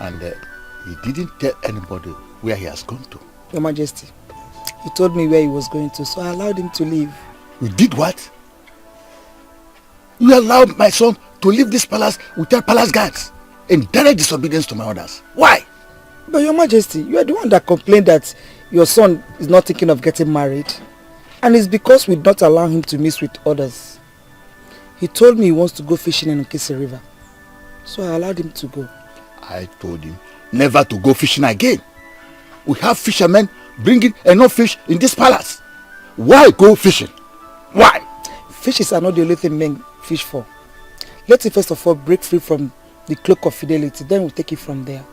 And he didn't tell anybody where he has gone to. Your Majesty, he told me where he was going to, so I allowed him to leave. You did what? You allowed my son to leave this palace without palace guards in direct disobedience to my orders. Why? But Your Majesty, you are the one that complained that your son is not thinking of getting married. And it's because we did not allow him to mix with others. He told me he wants to go fishing in Nkisi River. So I allowed him to go. I told him never to go fishing again. We have fishermen bringing enough fish in this palace. Why go fishing? Why? Fishes are not the only thing men fish for. Let him first of all break free from the cloak of fidelity, then we'll take it from there.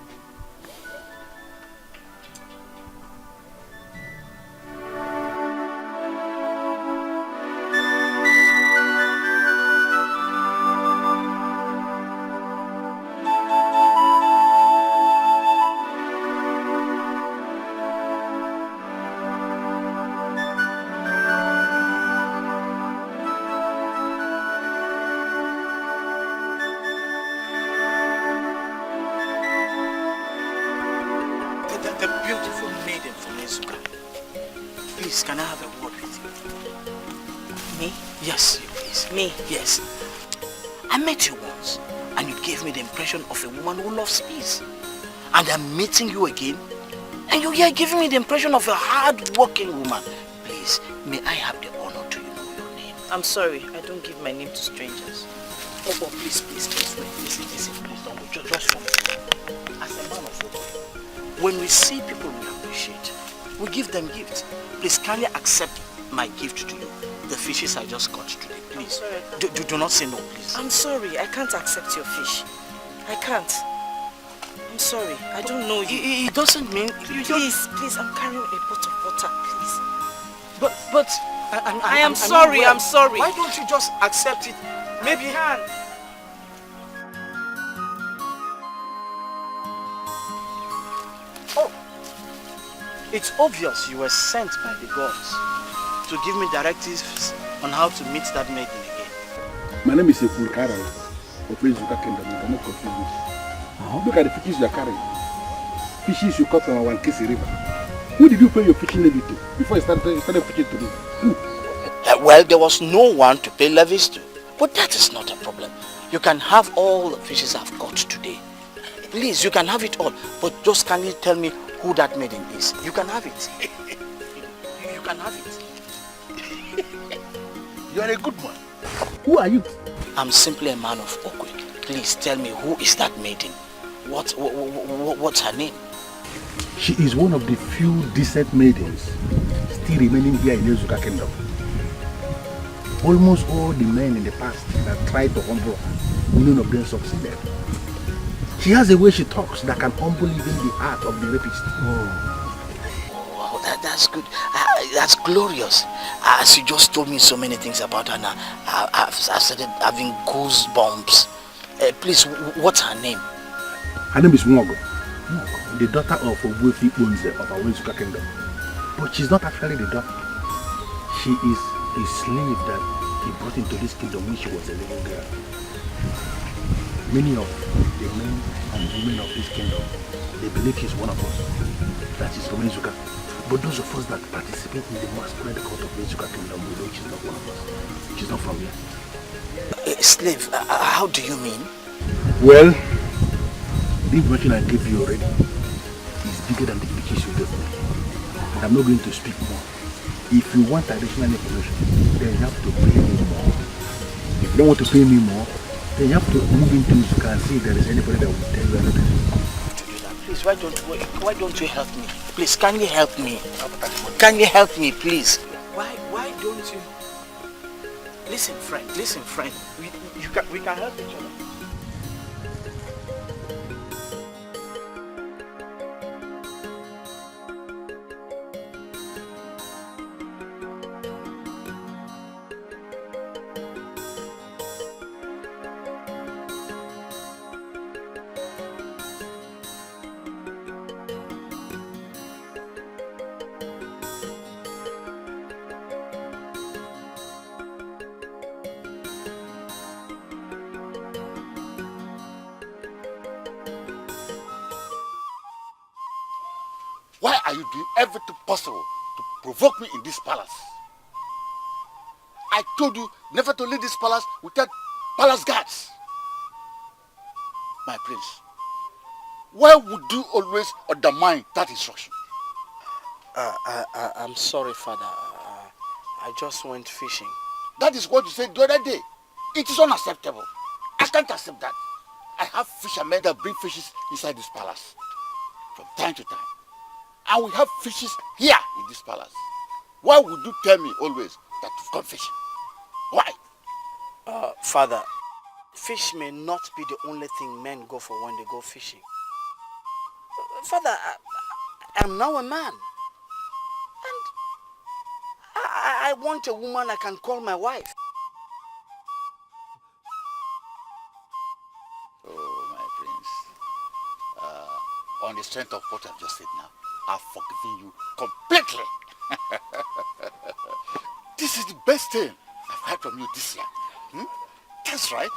Please, can I have a word with you? Me? Yes, please. Me? Yes. I met you once, and you gave me the impression of a woman who loves peace. And I'm meeting you again, and you're here giving me the impression of a hard-working woman. Please, may I have the honor to know your name? I'm sorry, I don't give my name to strangers. Oh, please, listen, please don't go. Just one minute. As a man of hope, when we see people we appreciate, we give them gifts. Please kindly accept my gift to you. The fishes I just caught today. Please. Do not say no, please. I'm sorry, I can't accept your fish. I can't. I'm sorry, I don't know you. It doesn't mean... Please, I'm carrying a pot of water, please. But... I'm sorry. Why don't you just accept it Maybe... Oh, it's obvious you were sent by the gods to give me directives on how to meet that maiden again. My name is Efulkara of Ezuka Kingdom. You cannot confuse me. Look at the fishes you are carrying. Fishes you caught from our Wankesi River. Who did you pay your fishing levy to before you started fishing to me? Who? Well, there was no one to pay levies to. But that is not a problem. You can have all the fishes I've got today. Please, you can have it all. But just can you tell me who that maiden is? You can have it. You can have it. You are a good man. Who are you? I'm simply a man of Okwe. Please tell me, who is that maiden? What's her name? She is one of the few decent maidens still remaining here in Ezuka Kingdom. Almost all the men in the past that tried to humble her, none of them succeeded. She has a way she talks that can humble even the heart of the rapist. Oh, that's good. That's glorious. As you just told me so many things about her now, I've started having goosebumps. Please, what's her name? Her name is Mwogo, the daughter of Ogwefi Onze of our Ezuka Kingdom. But she's not actually the daughter. She is a slave that he brought into this kingdom when she was a little girl. Many of the men and women of this kingdom, they believe she's one of us, that she's from Ezuka. But those of us that participate in the masquerade court of Ezuka kingdom, we know she's not one of us. She's not from here. Slave, how do you mean? Well, the information I gave you already is bigger than the pictures you gave me. And I'm not going to speak more. If you want additional information, then you have to pay me more. If you don't want to pay me more, then you have to move into Ezuka and see if there is anybody that will tell you anything. To do that, please, why don't you help me? Please, can you help me? Can you help me, please? Why don't you? Listen, friend. We can help each other. Why are you doing everything possible to provoke me in this palace? I told you never to leave this palace without palace guards. My prince, why would you always undermine that instruction? I'm sorry, father. I just went fishing. That is what you said the other day. It is unacceptable. I can't accept that. I have fishermen that bring fishes inside this palace from time to time. And we have fishes here in this palace. Why would you tell me always that you've gone fishing? Why? Father, fish may not be the only thing men go for when they go fishing. Father, I'm now a man. And I want a woman I can call my wife. Oh, my prince. On the strength of what I've just said now, I've forgiven you completely. This is the best thing I've heard from you this year. That's right.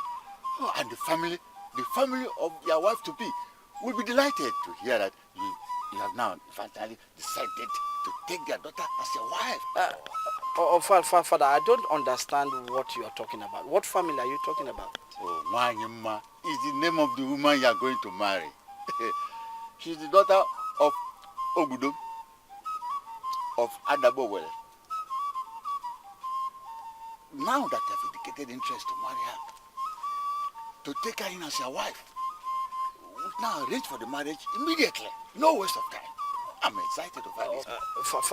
Oh, and the family of your wife to be will be delighted to hear that you have now finally decided to take their daughter as your wife. Father, I don't understand what you are talking about. What family are you talking about? Oh, Wanyima is the name of the woman you are going to marry. She's the daughter of Ogudo, of Adabowele. Now that you have indicated interest to marry her, to take her in as your wife, we now arrange for the marriage immediately. No waste of time. I'm excited about this.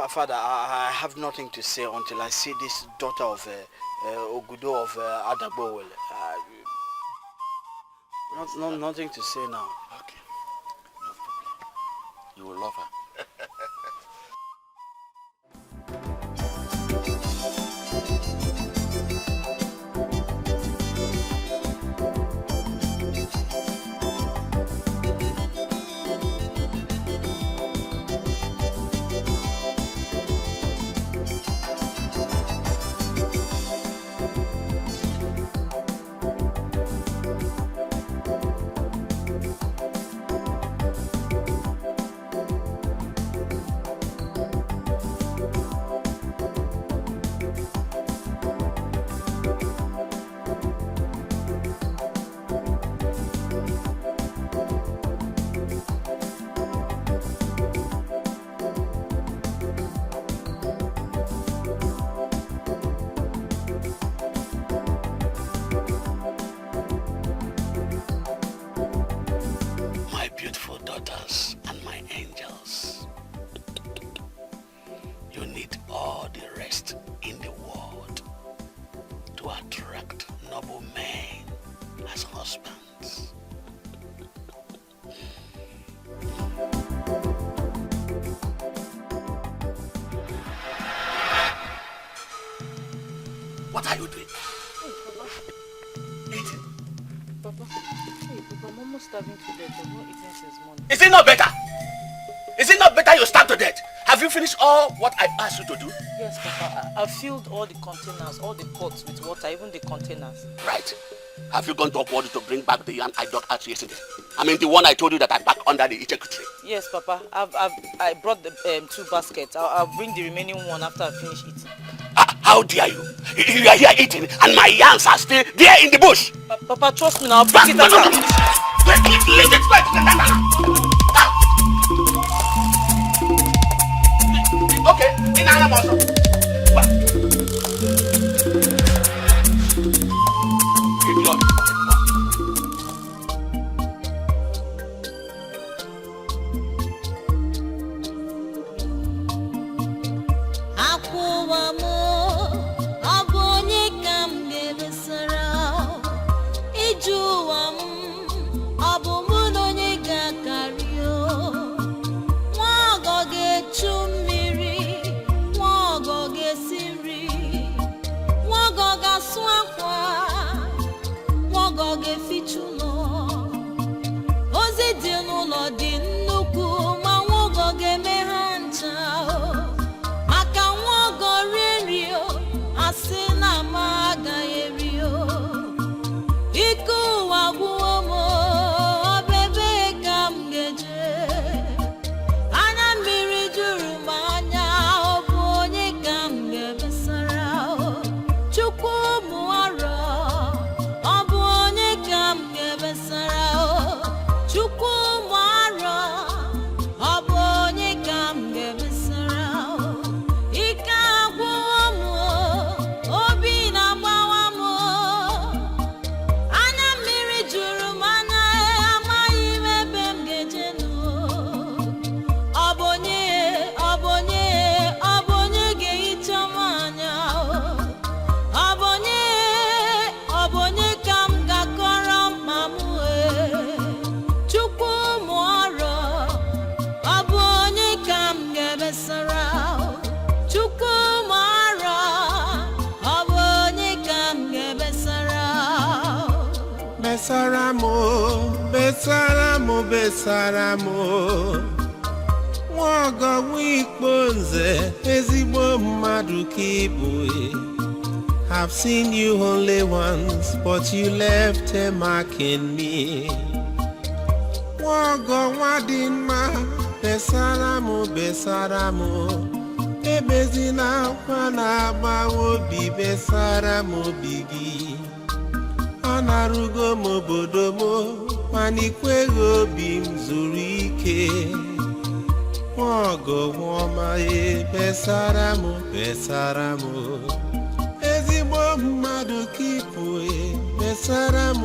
Father, I have nothing to say until I see this daughter of Ogudo of Adabowele. Nothing to say now. Okay. No problem. You will love her. attract noble men as husbands. What are you doing? Eating? Papa, I'm almost starving to death. I've not eaten since morning. Is it not better? Is it not better you starve to death? Have you finished all what I asked you to do? Yes, Papa. I've filled all the containers, all the pots with water, even the containers. Right. Have you gone to Upward to bring back the yarn I dug out yesterday? I mean the one I told you that I packed under the intrigue tree. Yes, Papa. I brought the 2 baskets. I'll bring the remaining one after I finish eating. How dare you? You are here eating and my yarns are still there in the bush. Papa, trust me now. I'll bring it after I finish. Leave it right. Okay, in Anamaso. Besaramo Waga wikbonze ezigbo mmadụ ka ịbụ. I've seen you only once, but you left a mark in me. Waga wadinma besaramo ebezina kwa na-agba obi besaramo bigi. Anarugo mobodo mo manikweghị obi m zuru ike. Nwaọgọ nwọma besara m ezigbo mmadụ ka ịbụ besara m.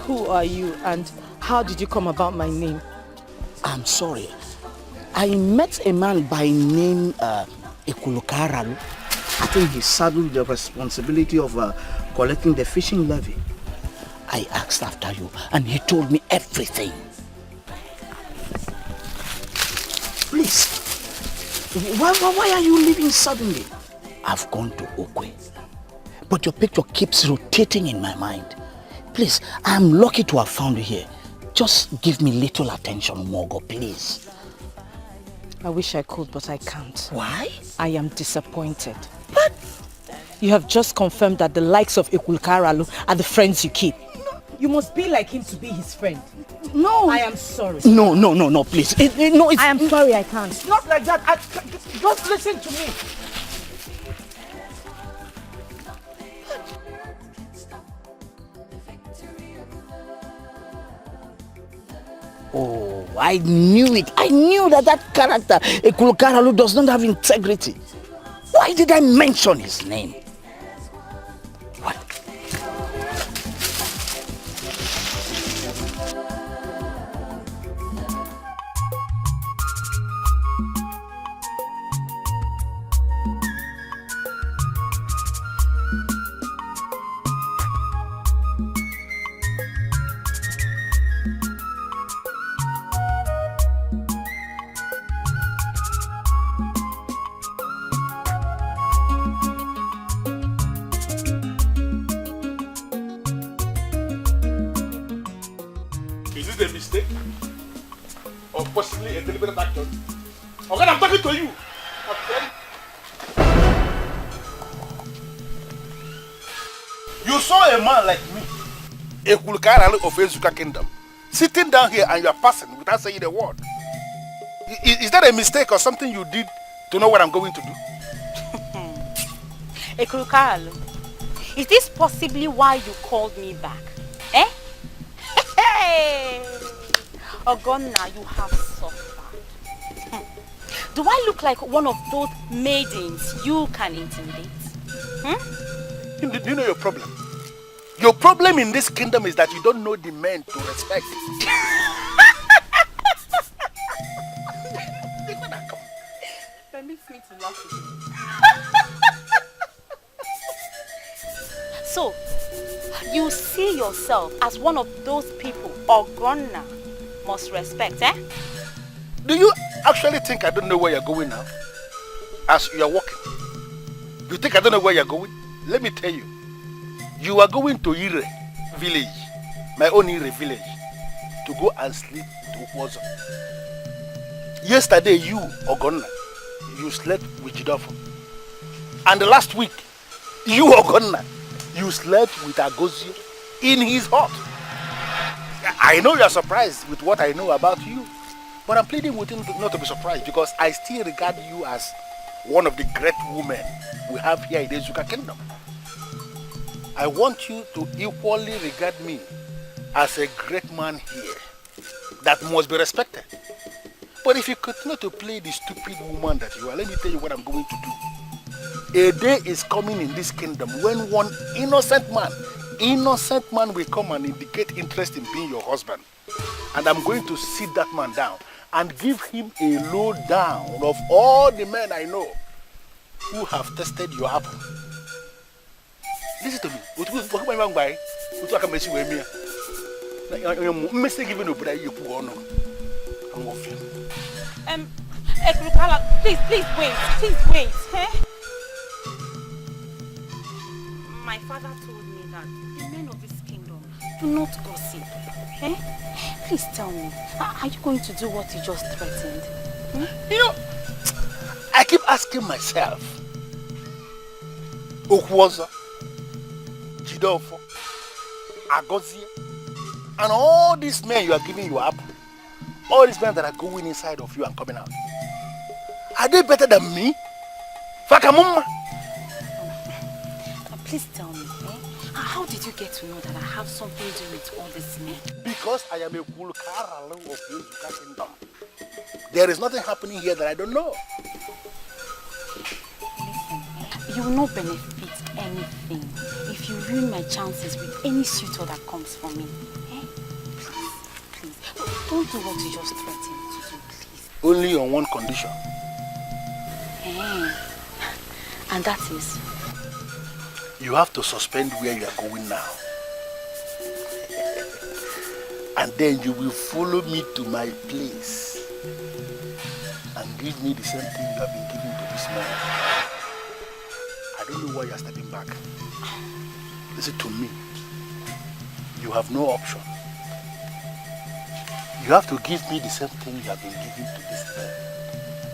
Who are you and how did you come about my name? I'm sorry. I met a man by name Ekulukaralu. I think he saddled the responsibility of collecting the fishing levy. I asked after you and he told me everything. Please, why are you leaving suddenly? I've gone to Okwe, but your picture keeps rotating in my mind. Please, I'm lucky to have found you here. Just give me little attention, Mogo, please. I wish I could, but I can't. Why? I am disappointed. But you have just confirmed that the likes of Ekulukaralu are the friends you keep. No. You must be like him to be his friend. No. I am sorry. No, please. I am sorry, I can't. Not like that. Just listen to me. Oh, I knew it. I knew that character, Ekulukaralu, does not have integrity. Why did I mention his name? What? deliberate action. Okay, I'm talking to you. You saw a man like me, a Kulkara of Ezuka kingdom, sitting down here and you are passing without saying a word. Is that a mistake or something you did to know what I'm going to do? Ekulukalo, is this possibly why you called me back? Eh? Hey! Ogonna, you have suffered. Do I look like one of those maidens you can intimidate? Do you know your problem? Your problem in this kingdom is that you don't know the men to respect. Permit me to laugh again. So, you see yourself as one of those people Ogonna must respect, eh? Do you actually think I don't know where you're going now? As you're walking. You think I don't know where you're going? Let me tell you. You are going to Ire village, my own Ire village, to go and sleep with Ukwozo. Yesterday, you, Ogonna, you slept with Jidofo. And last week, you, Ogonna, you slept with Agozio in his hut. I know you are surprised with what I know about you, but I'm pleading with him not to be surprised because I still regard you as one of the great women we have here in the Ezuka kingdom. I want you to equally regard me as a great man here that must be respected. But if you continue to play the stupid woman that you are, let me tell you what I'm going to do. A day is coming in this kingdom when one innocent man will come and indicate interest in being your husband. And I'm going to sit that man down and give him a lowdown of all the men I know who have tested your apple. Listen to me. I'm off you. Ekrukala, please wait, eh? My father told me that the men of this kingdom do not gossip, eh? Please tell me, are you going to do what you just threatened? You know, I keep asking myself, Ukwozo, Jidofo, Agozie, and all these men you are giving your apple, all these men that are going inside of you and coming out, are they better than me? Fakamuma? Please tell me, eh? How did you get to know that I have something to do with all this men? Because I am a Kulkara of the Ezuka kingdom. There is nothing happening here that I don't know. You will not benefit anything if you ruin my chances with any suitor that comes for me. Eh? Please, don't do what you just threatened to do, please. Only on one condition. Eh? And that is? You have to suspend where you are going now. And then you will follow me to my place and give me the same thing you have been giving to this man. I don't know why you are stepping back. Listen to me. You have no option. You have to give me the same thing you have been giving to this man.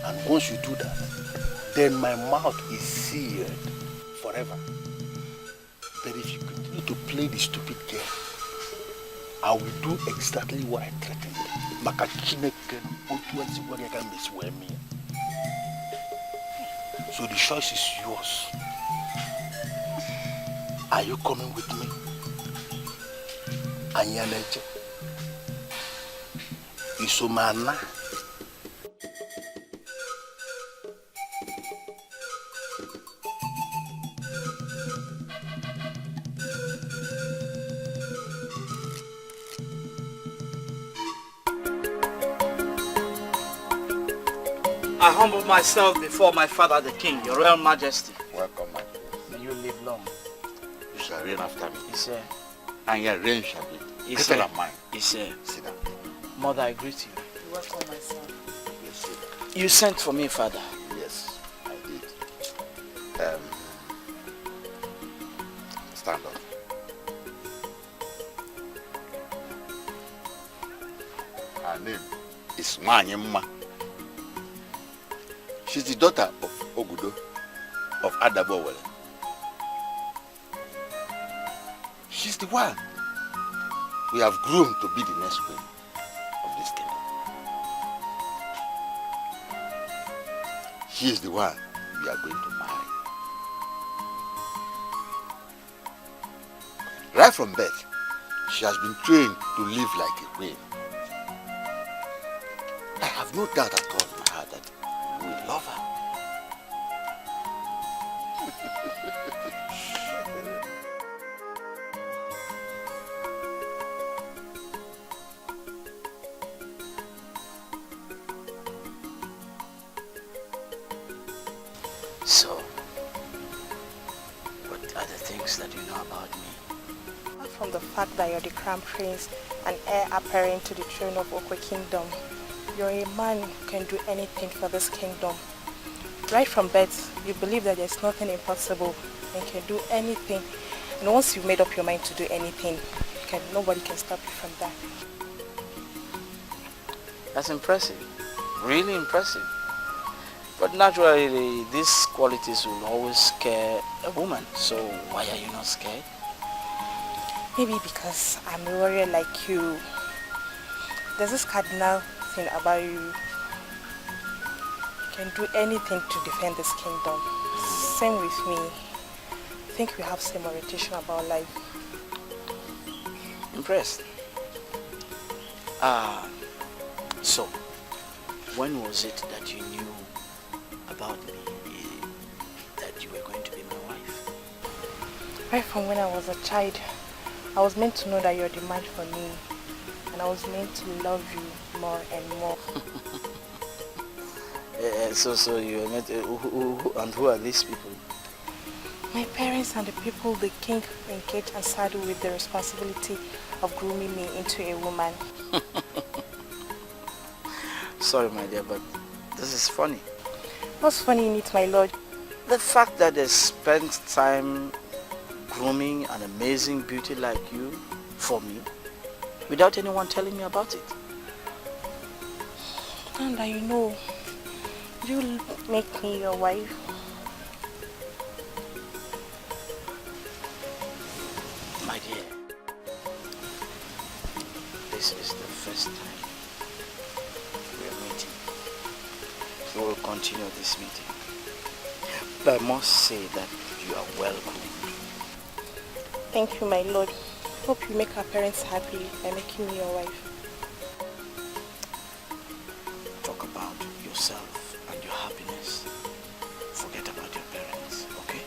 And once you do that, then my mouth is sealed forever. But if you continue to play the stupid game, I will do exactly what I threatened. So the choice is yours. Are you coming with me? Anyaneche. Isomana. I humble myself before my father the king, your royal majesty. Welcome, my May you live long. You shall reign after me. Yes, sir. And your reign shall be Yes, greater sir. than mine. Yes, sir. Sit down. Mother, I greet you. Welcome, my son. Yes, sit down. You sent for me, father. Yes, I did. Stand up. Her name is Manyemma. She's the daughter of Ogudo, of Adabowele. She's the one we have groomed to be the next queen of this kingdom. She is the one we are going to marry. Right from birth, she has been trained to live like a queen. I have no doubt at all in my heart that you will love her. So, what are the things that you know about me? Apart from the fact that you're the crown prince and heir apparent to the throne of Okwe Kingdom, you're a man who can do anything for this kingdom. Right from birth, you believe that there's nothing impossible and can do anything. And once you've made up your mind to do anything, nobody can stop you from that. That's impressive. Really impressive. But naturally, these qualities will always scare a woman. So why are you not scared? Maybe because I'm a warrior like you. There's this cardinal thing about you. You can do anything to defend this kingdom. Same with me. I think we have same orientation about life. Impressed. So, when was it that you knew about me, that you were going to be my wife? Right from when I was a child, I was meant to know that you're the man for me, and I was meant to love you more and more. So you were meant who are these people? My parents and the people the king engaged and saddled with the responsibility of grooming me into a woman. Sorry, my dear, but this is funny. What's funny in it, my lord? The fact that they spent time grooming an amazing beauty like you for me without anyone telling me about it. And you know, you'll make me your wife. My dear, this is the first time we are meeting. We will continue this meeting. But I must say that you are well groomed. Thank you, my lord. Hope you make our parents happy by making me your wife. Talk about yourself and your happiness. Forget about your parents, okay?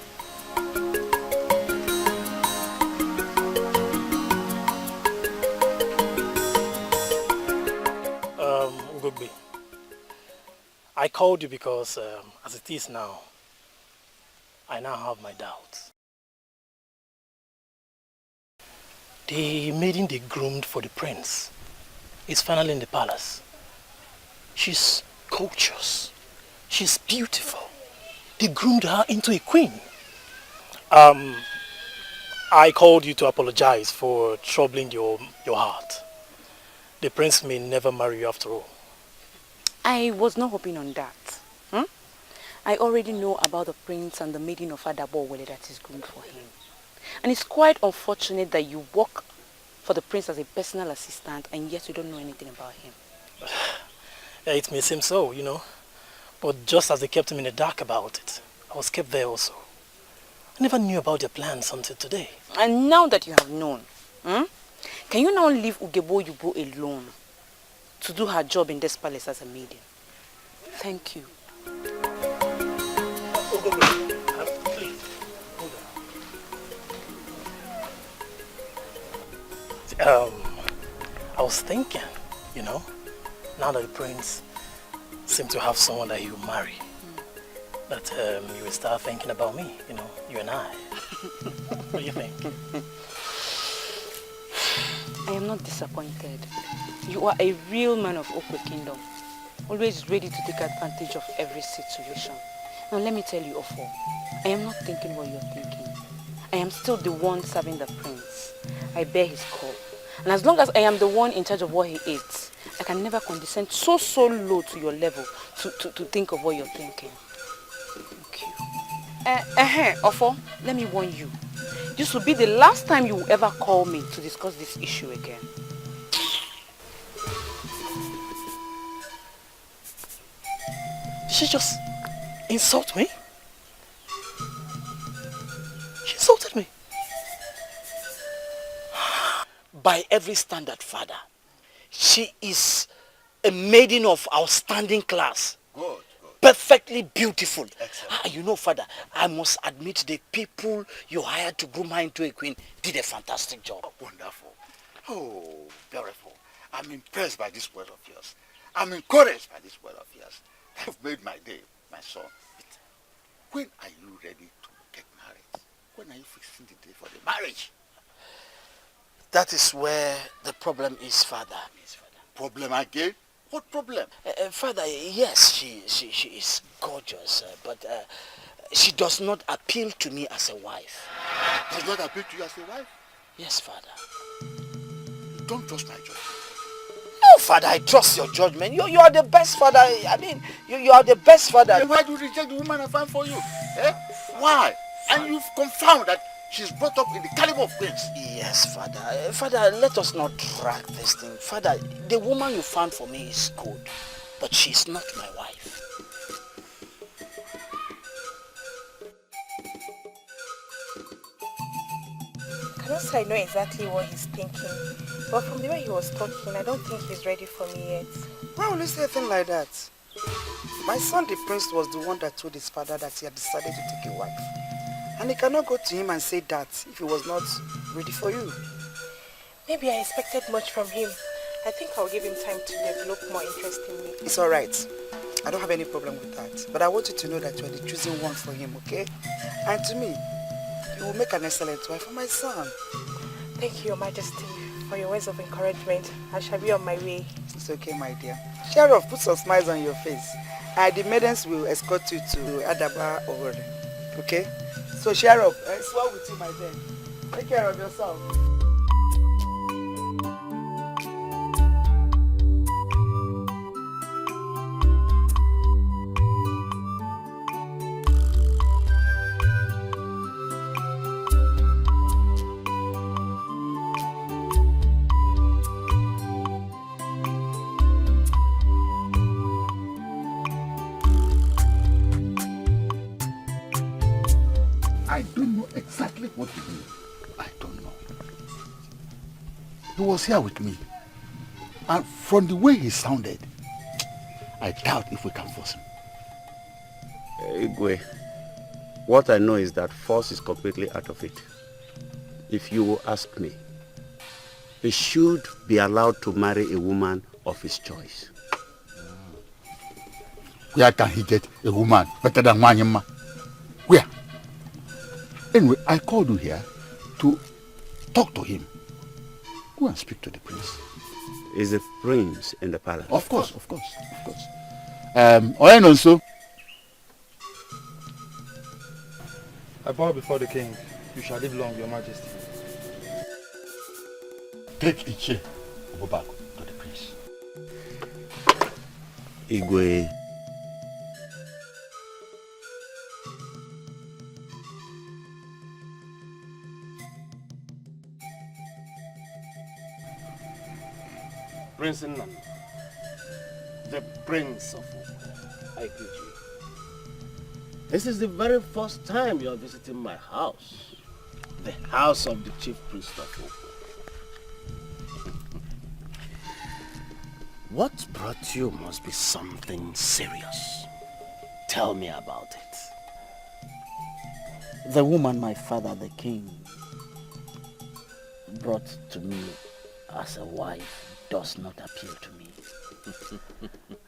Ugogbe, I called you because as it is now, I now have my doubts. The maiden they groomed for the prince is finally in the palace. She's gorgeous. She's beautiful. They groomed her into a queen. I called you to apologize for troubling your heart. The prince may never marry you after all. I was not hoping on that. I already know about the prince and the maiden of Adabowele that is groomed for him. And it's quite unfortunate that you work for the prince as a personal assistant and yet you don't know anything about him. Yeah, it may seem so, you know. But just as they kept him in the dark about it, I was kept there also. I never knew about their plans until today. And now that you have known, can you now leave Ugebo Yubo alone to do her job in this palace as a maiden? Thank you. I was thinking, you know, now that the prince seems to have someone that he will marry, that you will start thinking about me, you know, you and I. What do you think? I am not disappointed. You are a real man of Okwe Kingdom, always ready to take advantage of every situation. Now let me tell you, Ofo, I am not thinking what you're thinking. I am still the one serving the prince. I bear his call. And as long as I am the one in charge of what he eats, I can never condescend so low to your level to think of what you're thinking. Thank you. Ofo, let me warn you. This will be the last time you will ever call me to discuss this issue again. Did she just insult me? She insulted me. By every standard, Father, she is a maiden of outstanding class. Good. Perfectly beautiful. You know, Father, I must admit the people you hired to groom her into a queen did a fantastic job. Oh, wonderful. Oh, beautiful. I'm impressed by this word of yours. I'm encouraged by this word of yours. You've made my day, my son. But when are you ready to get married? When are you fixing the day for the marriage? That is where the problem is, Father. Problem again? What problem? Father, yes, she is gorgeous, but she does not appeal to me as a wife. Does not appeal to you as a wife? Yes, Father. You don't trust my judgment. No, Father, I trust your judgment. You are the best, Father. I mean, you are the best, Father. Then why do you reject the woman I found for you? Why? And you've confirmed that she's brought up in the caliber of queens. Yes, Father. Father, let us not drag this thing. Father, the woman you found for me is good, but she's not my wife. I cannot say I know exactly what he's thinking, but from the way he was talking, I don't think he's ready for me yet. Why will you say a thing like that? My son, the prince, was the one that told his father that he had decided to take a wife. And he cannot go to him and say that if he was not ready for you. Maybe I expected much from him. I think I'll give him time to develop more interest in me. It's alright. I don't have any problem with that. But I want you to know that you are the chosen one for him, okay? And to me, you will make an excellent wife for my son. Thank you, Your Majesty, for your words of encouragement. I shall be on my way. It's okay, my dear. Cheer up, put some smiles on your face. And the maidens will escort you to Adaba or okay? So cheer up. I swear with you, my dear. Take care of yourself. I don't know exactly what to do. I don't know. He was here with me. And from the way he sounded, I doubt if we can force him. Igwe, what I know is that force is completely out of it. If you will ask me, he should be allowed to marry a woman of his choice. Where can he get a woman better than Wanyama? Where? Anyway, I called you here to talk to him. Go and speak to the prince. Is the prince in the palace? Of course. Also, I bow before the king. You shall live long, Your Majesty. Take a chair. Go back to the prince. Igwe. Prince Nnam, the Prince of Ukwe, I greet you. This is the very first time you are visiting my house, the house of the Chief Priest of Ukwe. What brought you must be something serious. Tell me about it. The woman my father, the king, brought to me as a wife does not appeal to me.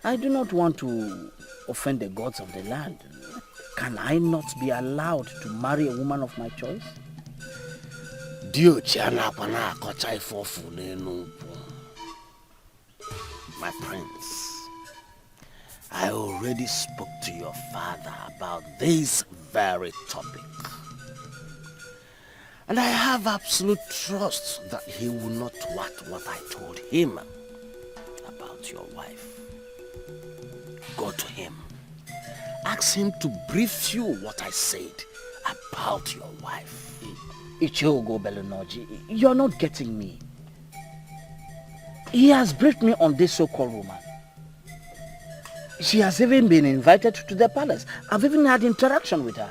I do not want to offend the gods of the land. Can I not be allowed to marry a woman of my choice? My prince, I already spoke to your father about this very topic. And I have absolute trust that he will not thwart what I told him about about your wife. Go to him. Ask him to brief you what I said about your wife. Ichiogo Belonoji, you're not getting me. He has briefed me on this so-called woman. She has even been invited to the palace. I've even had interaction with her.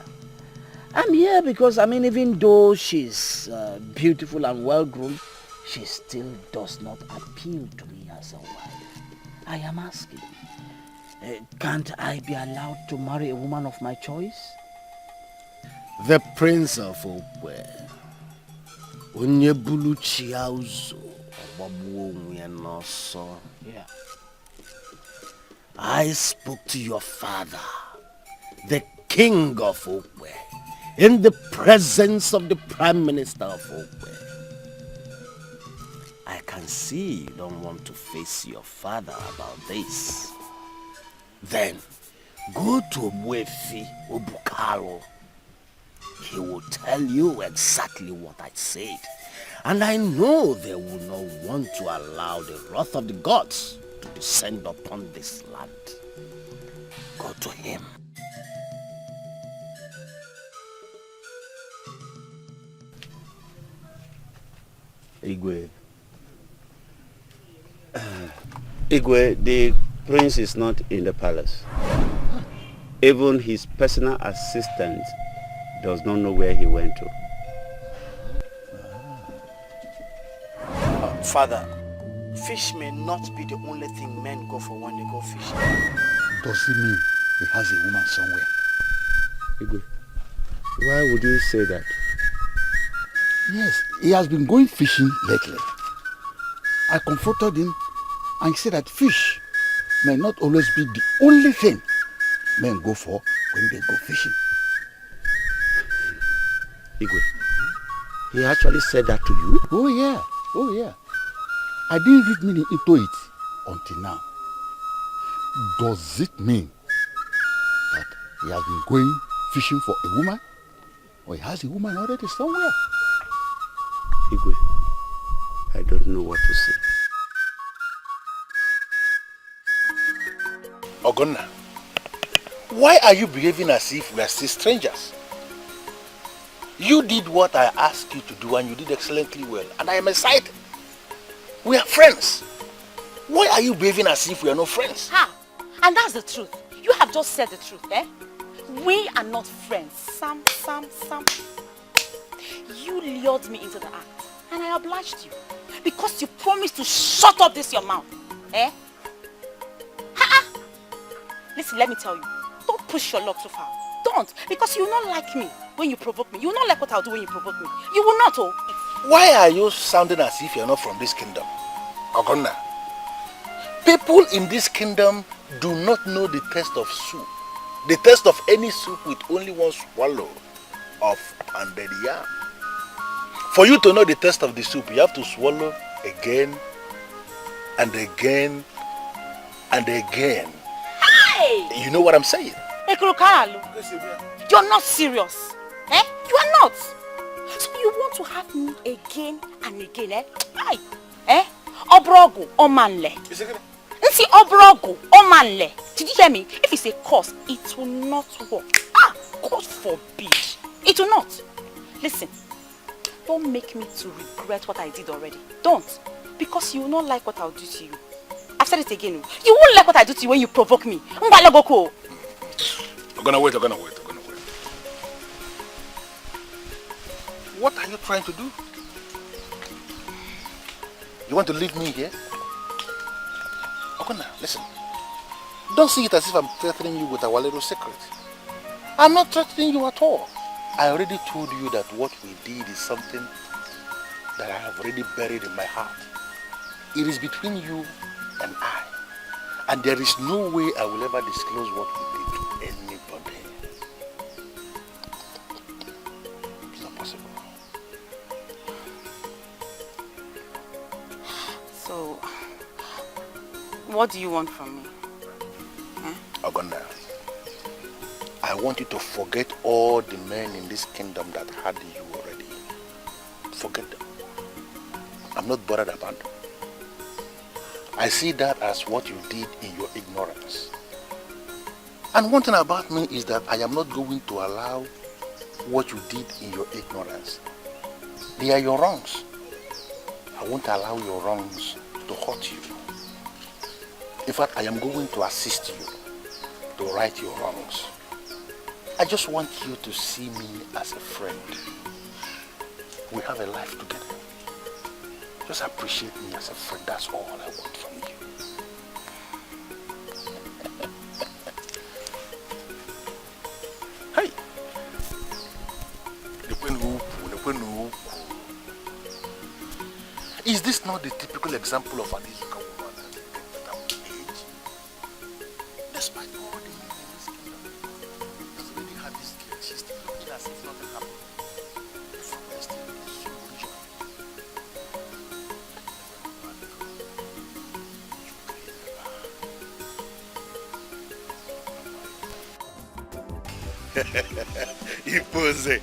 I'm here because, even though she's beautiful and well-groomed, she still does not appeal to me as a wife. I am asking, can't I be allowed to marry a woman of my choice? The Prince of Okwe, Onyebulu Chiauzo, Yeah. I spoke to your father, the King of Okwe, in the presence of the Prime Minister of Okwe. I can see you don't want to face your father about this. Then, go to Mwefi Obukaro. He will tell you exactly what I said. And I know they will not want to allow the wrath of the gods to descend upon this land. Go to him. Igwe. Igwe, the prince is not in the palace. Even his personal assistant does not know where he went to. Father, fish may not be the only thing men go for when they go fishing. Does it mean he has a woman somewhere? Igwe, why would you say that? Yes, he has been going fishing lately. I confronted him and he said that fish may not always be the only thing men go for when they go fishing. Igwe, he actually said that to you? Oh yeah, oh yeah. I didn't read meaning into it until now. Does it mean that he has been going fishing for a woman? Or he has a woman already somewhere? Igwe, I don't know what to say. Ogonna, why are you behaving as if we are still strangers? You did what I asked you to do and you did excellently well, and I am excited. We are friends. Why are you behaving as if we are not friends? Ha! And that's the truth. You have just said the truth, eh? We are not friends. Sam. You lured me into the act, and I obliged you. Because you promised to shut up this your mouth, eh? Ha! Listen, let me tell you. Don't push your luck too far. Don't, because you will not like me when you provoke me. You will not like what I'll do when you provoke me. You will not, oh. Why are you sounding as if you're not from this kingdom? Ogonna, people in this kingdom do not know the taste of soup. The taste of any soup with only one swallow of pounded yam. For you to know the taste of the soup, you have to swallow again and again and again. Hey! You know what I'm saying? You're not serious. Eh? You are not. So you want to have me again and again, eh? Aye. Eh? Obrogo omanle. Nsi obrogo omanle. Did you hear me? If it's a curse, it will not work. God forbid. It will not. Listen, don't make me to regret what I did already. Don't. Because you will not like what I'll do to you. I've said it again. You won't like what I do to you when you provoke me. I'm gonna wait. What are you trying to do? You want to leave me here? Ogonna, listen. Don't see it as if I'm threatening you with our little secret. I'm not threatening you at all. I already told you that what we did is something that I have already buried in my heart. It is between you and I. And there is no way I will ever disclose what we did to anybody. It's not possible. So, what do you want from me? Ogonna, I want you to forget all the men in this kingdom that had you already. Forget them. I'm not bothered about them. I see that as what you did in your ignorance. And one thing about me is that I am not going to allow what you did in your ignorance. They are your wrongs. I won't allow your wrongs to hurt you. In fact, I am going to assist you to right your wrongs. I just want you to see me as a friend. We have a life together. Just appreciate me as a friend. That's all I want from you. Hey! Is this not the typical example of an Izuka woman that without age? Despite all the men in this kingdom, she's already had this girl. She's still looking as if nothing happened. The family still is so Ipose.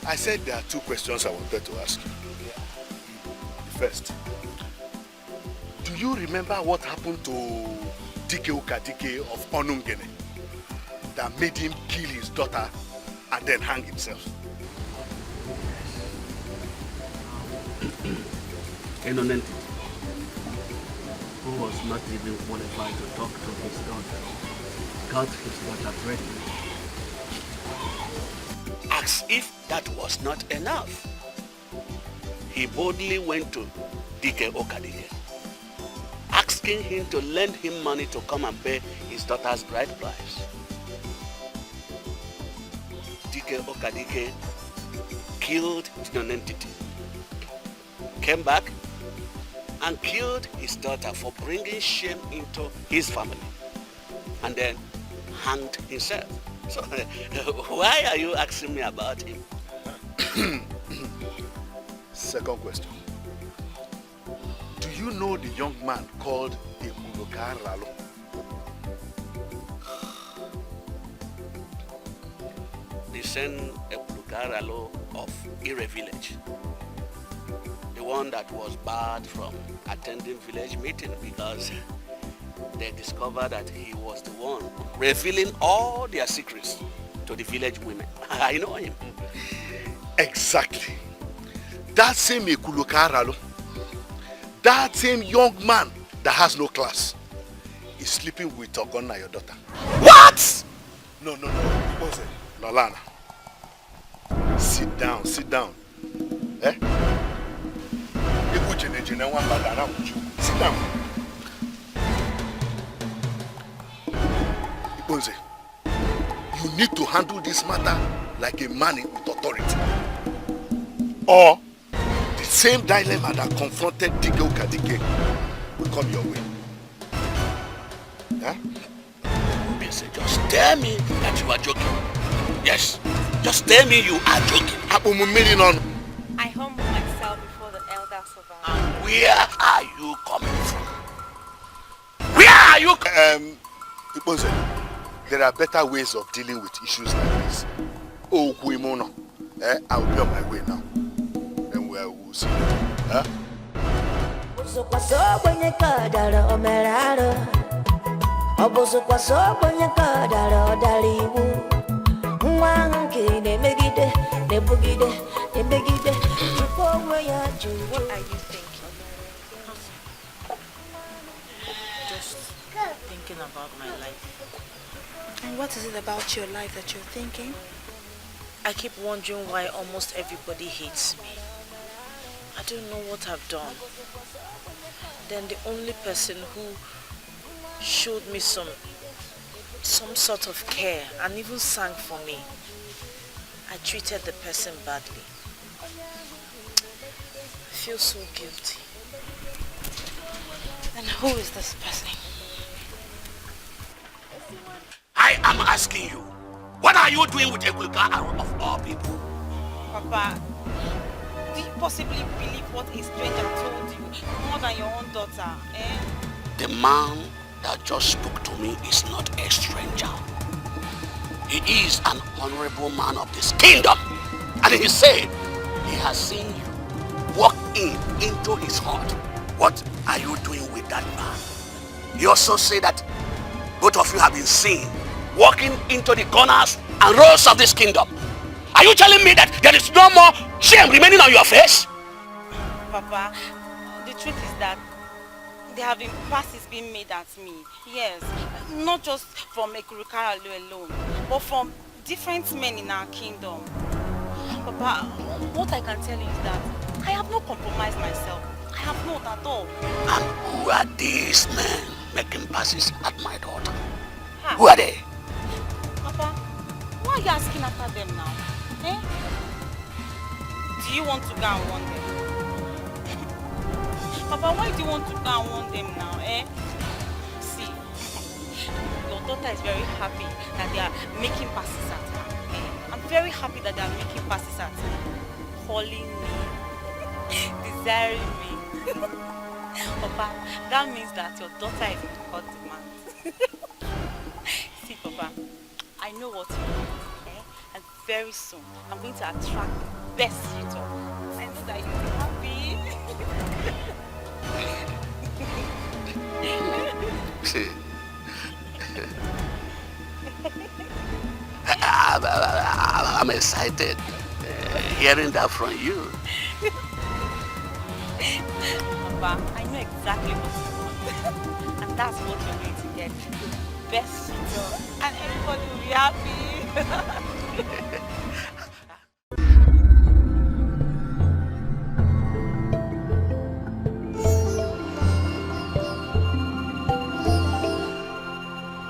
I said there are two questions I wanted to ask you. First, do you remember what happened to Dikeh of Onungene that made him kill his daughter and then hang himself? A non-entity who was not even qualified to talk to his daughter got his daughter pregnant. As if that was not enough, he boldly went to Dikeh Okadike, asking him to lend him money to come and pay his daughter's bride price. Dikeh Okadike killed the non-entity, came back and killed his daughter for bringing shame into his family, and then hanged himself. So, why are you asking me about him? Second question. Do you know the young man called Ekulokaralo? The son Ekulokaralo of Ire village. The one that was barred from attending village meeting because they discovered that he was the one revealing all their secrets to the village women. I know him. Exactly. That same Ekulokaralo, that same young man that has no class, is sleeping with Ogonna, your daughter. What? No. Nolana. Sit down. Eh? Sit down. Iponze, you need to handle this matter like a man with authority. Or the same dilemma that confronted Dikeh Okadike will come your way. Huh? Just tell me that you are joking. Yes, just tell me you are joking. I humble myself before the elders of our And where are you coming from? Where are you? Iponze, there are better ways of dealing with issues like this. Oh, Kuimono, I will be on my way now. Then we will see. Huh? What are you thinking? Just thinking about my life. And what is it about your life that you're thinking? I keep wondering why almost everybody hates me. I don't know what I've done. Then the only person who showed me some sort of care and even sang for me, I treated the person badly. I feel so guilty. And who is this person? I am asking you, what are you doing with Ekulokaralo of all people? Papa, do you possibly believe what a stranger told you more than your own daughter? The man that just spoke to me is not a stranger. He is an honorable man of this kingdom. And he said he has seen you walk into his heart What are you doing with that man? You also say that both of you have been seen walking into the corners and rows of this kingdom. Are you telling me that there is no more shame remaining on your face? Papa, the truth is that there have been passes being made at me. Yes, not just from Ekurukara alone, but from different men in our kingdom. Papa, what I can tell you is that I have not compromised myself. I have not at all. And who are these men making passes at my daughter? Who are they? Papa, why are you asking after them now? Eh? Do you want to go and warn them? Papa, why do you want to go and warn them now, eh? See, your daughter is very happy that they are making passes at her. Eh? I'm very happy that they are making passes at her. Calling me, desiring me. Papa, that means that your daughter is in hot demand. See, Papa, I know what you want, eh? And very soon, I'm going to attract the best suitor. I know that you'll be happy. I'm excited hearing that from you. Papa, I know exactly what you want. And that's what you're going to get. The best suitor. And everybody will be happy.